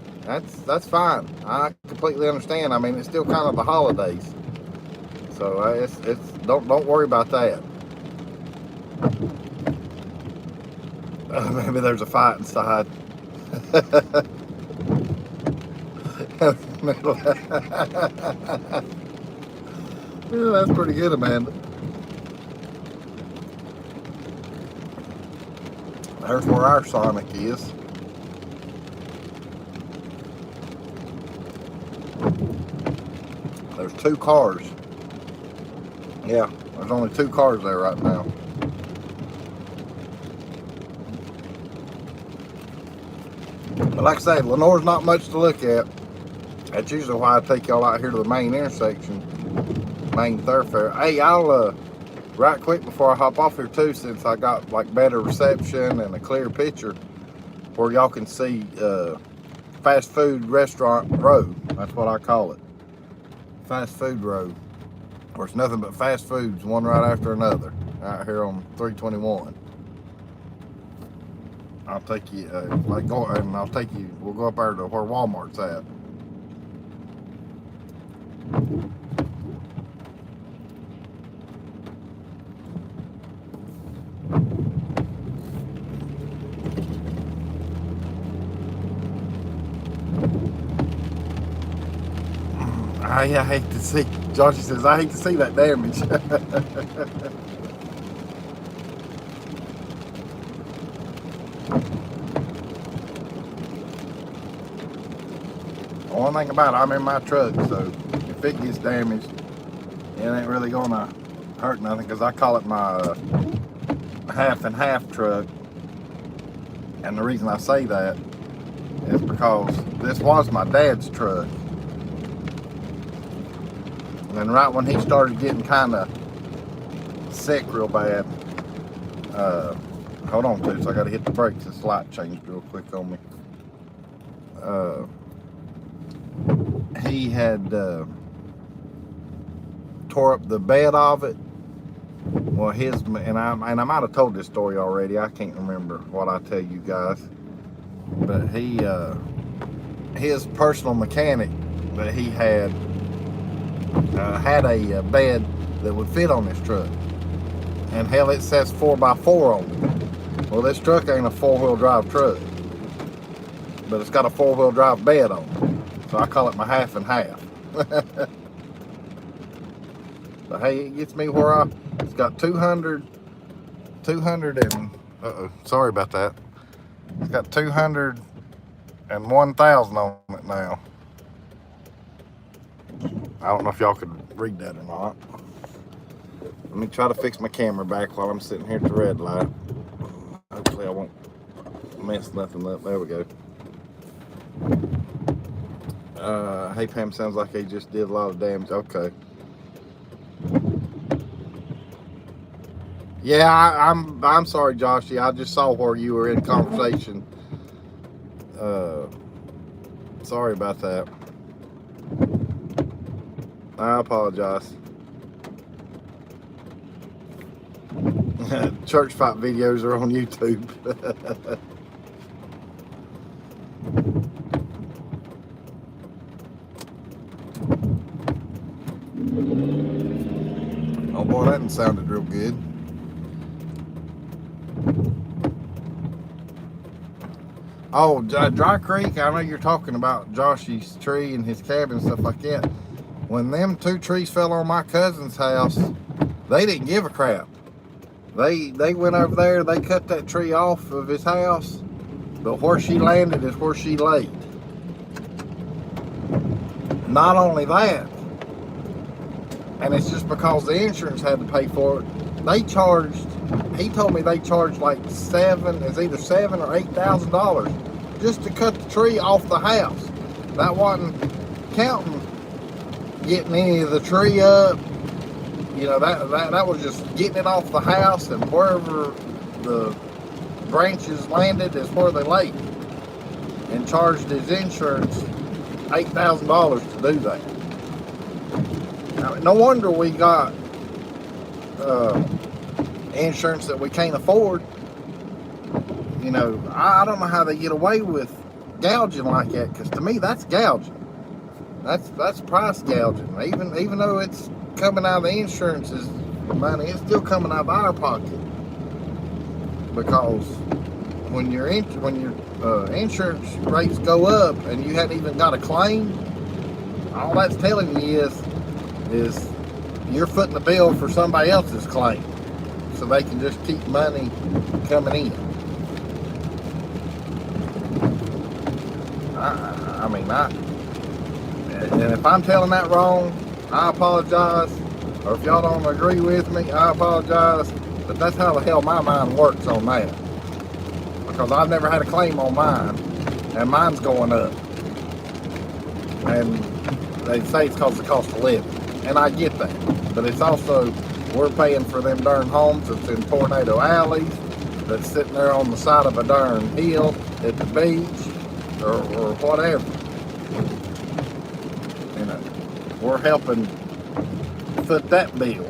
that's fine. I completely understand. I mean, it's still kind of the holidays, so it's don't worry about that. Maybe there's a fight inside. Yeah, that's pretty good, Amanda. There's where our Sonic is. There's 2 cars. Yeah, there's only 2 cars there right now. But like I said, Lenore's not much to look at. That's usually why I take y'all out here to the main intersection, main thoroughfare. Hey, I'll right quick before I hop off here too, since I got like better reception and a clear picture, where y'all can see fast food restaurant road. That's what I call it. Fast food road. Where it's nothing but fast foods, one right after another, out here on 321. I'll take you, we'll go up there to where Walmart's at. I hate to see, Joshy says, I hate to see that damage. One thing about it, I'm in my truck, so if it gets damaged, it ain't really gonna hurt nothing, because I call it my half and half truck. And the reason I say that is because this was my dad's truck. And right when he started getting kind of sick real bad, hold on, Tootsie, I gotta hit the brakes. This light changed real quick on me. He had tore up the bed of it. Well, I might have told this story already. I can't remember what I tell you guys, but his personal mechanic that he had a bed that would fit on this truck, and hell, it says 4x4 on it. Well, this truck ain't a 4-wheel drive truck, but it's got a 4-wheel drive bed on it, so I call it my half and half. But hey, it gets me where it's got 200 and, sorry about that. It's got 201,000 on it now. I don't know if y'all could read that or not. Let me try to fix my camera back while I'm sitting here at the red light. Hopefully I won't mess nothing up. There we go. Hey Pam, sounds like he just did a lot of damage. Okay. Yeah, I'm sorry, Joshy. I just saw where you were in conversation. Sorry about that. I apologize. Church fight videos are on YouTube. Oh boy, that didn't sounded real good. Oh, Dry Creek, I know you're talking about Joshy's tree and his cabin and stuff like that. When them 2 trees fell on my cousin's house, they didn't give a crap. They went over there, they cut that tree off of his house, but where she landed is where she laid. Not only that, and it's just because the insurance had to pay for it, they charged, he told me they charged like either $7,000 or $8,000 just to cut the tree off the house. That wasn't counting getting any of the tree up. You know, that was just getting it off the house, and wherever the branches landed is where they laid. And charged his insurance $8,000 to do that. Now, no wonder we got insurance that we can't afford. You know, I don't know how they get away with gouging like that, because to me that's gouging. That's price gouging. Even though it's coming out of the insurance's money, it's still coming out of our pocket. Because when your insurance rates go up and you hadn't even got a claim, all that's telling you is you're footing the bill for somebody else's claim, so they can just keep money coming in. And if I'm telling that wrong, I apologize. Or if y'all don't agree with me, I apologize. But that's how the hell my mind works on that. Because I've never had a claim on mine, and mine's going up. And they say it's because of the cost of living. And I get that. But it's also, we're paying for them darn homes that's in tornado alleys, that's sitting there on the side of a darn hill at the beach, or whatever. You know, we're helping foot that bill.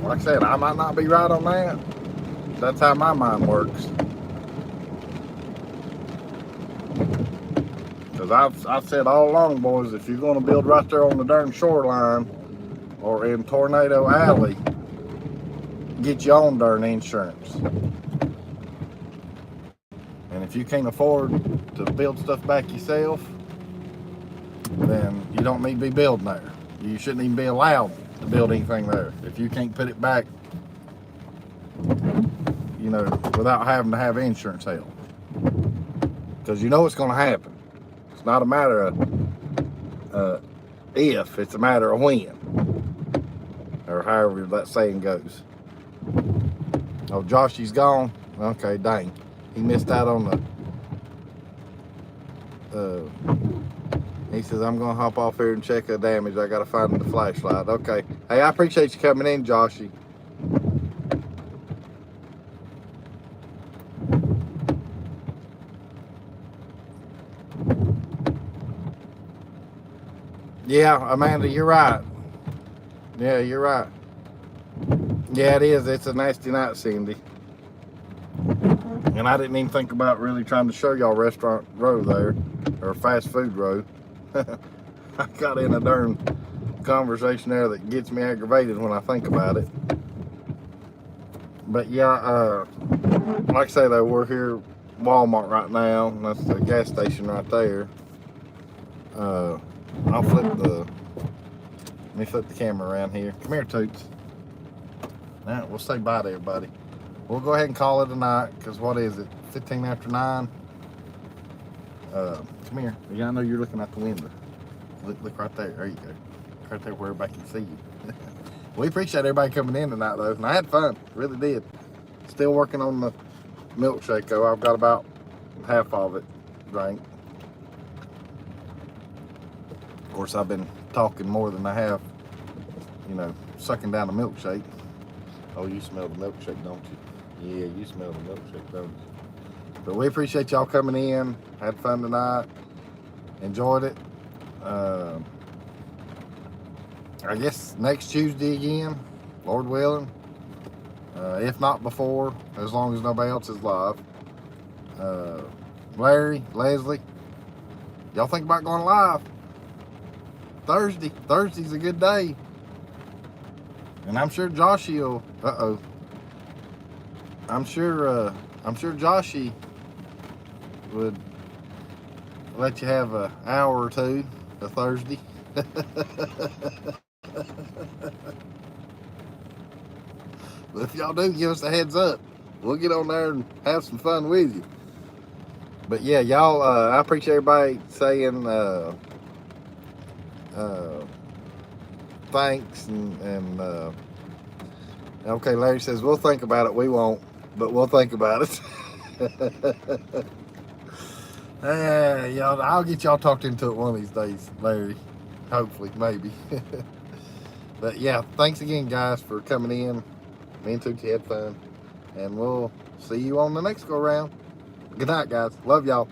Like I said, I might not be right on that. That's how my mind works. Because I've said all along, boys, if you're going to build right there on the darn shoreline or in Tornado Alley, get your own darn insurance. And if you can't afford to build stuff back yourself, then you don't need to be building there. You shouldn't even be allowed to build anything there if you can't put it back, you know, without having to have insurance help. Because you know it's going to happen. It's not a matter of if, it's a matter of when, or however that saying goes. Oh, Joshy's gone. Okay, dang, he missed out on the he says, I'm gonna hop off here and check the damage. I gotta find the flashlight. Okay, hey, I appreciate you coming in, Joshy. Yeah, Amanda, you're right. Yeah, you're right. Yeah, it is. It's a nasty night, Cindy. And I didn't even think about really trying to show y'all Restaurant Row there, or Fast Food Row. I got in a darn conversation there that gets me aggravated when I think about it. But yeah, like I say though, we're here at Walmart right now, and that's the gas station right there. I'll let me flip the camera around here. Come here, Toots. Now, we'll say bye to everybody. We'll go ahead and call it a night, because what is it, 15 after 9? Come here. Yeah, I know you're looking out the window. Look right there. There you go. Right there where everybody can see you. We appreciate everybody coming in tonight, though. And I had fun. Really did. Still working on the milkshake, though. I've got about half of it drank. Of course, I've been talking more than I have, you know, sucking down the milkshake. Oh, you smell the milkshake, don't you? Yeah, you smell the milkshake, don't you? But we appreciate y'all coming in. Had fun tonight. Enjoyed it. I guess next Tuesday again, Lord willing. If not before, as long as nobody else is live. Larry, Leslie, y'all think about going live Thursday? Thursday's a good day. And I'm sure Joshy will, I'm sure Joshy would let you have an hour or two a Thursday. But if y'all do, give us a heads up. We'll get on there and have some fun with you. But yeah, y'all, I appreciate everybody saying thanks and okay, Larry says we'll think about it. We won't, but we'll think about it. Y'all, I'll get y'all talked into it one of these days, Larry. Hopefully, maybe. But yeah, thanks again, guys, for coming in. Me and Tootsie had fun, and we'll see you on the next go round. Good night, guys. Love y'all.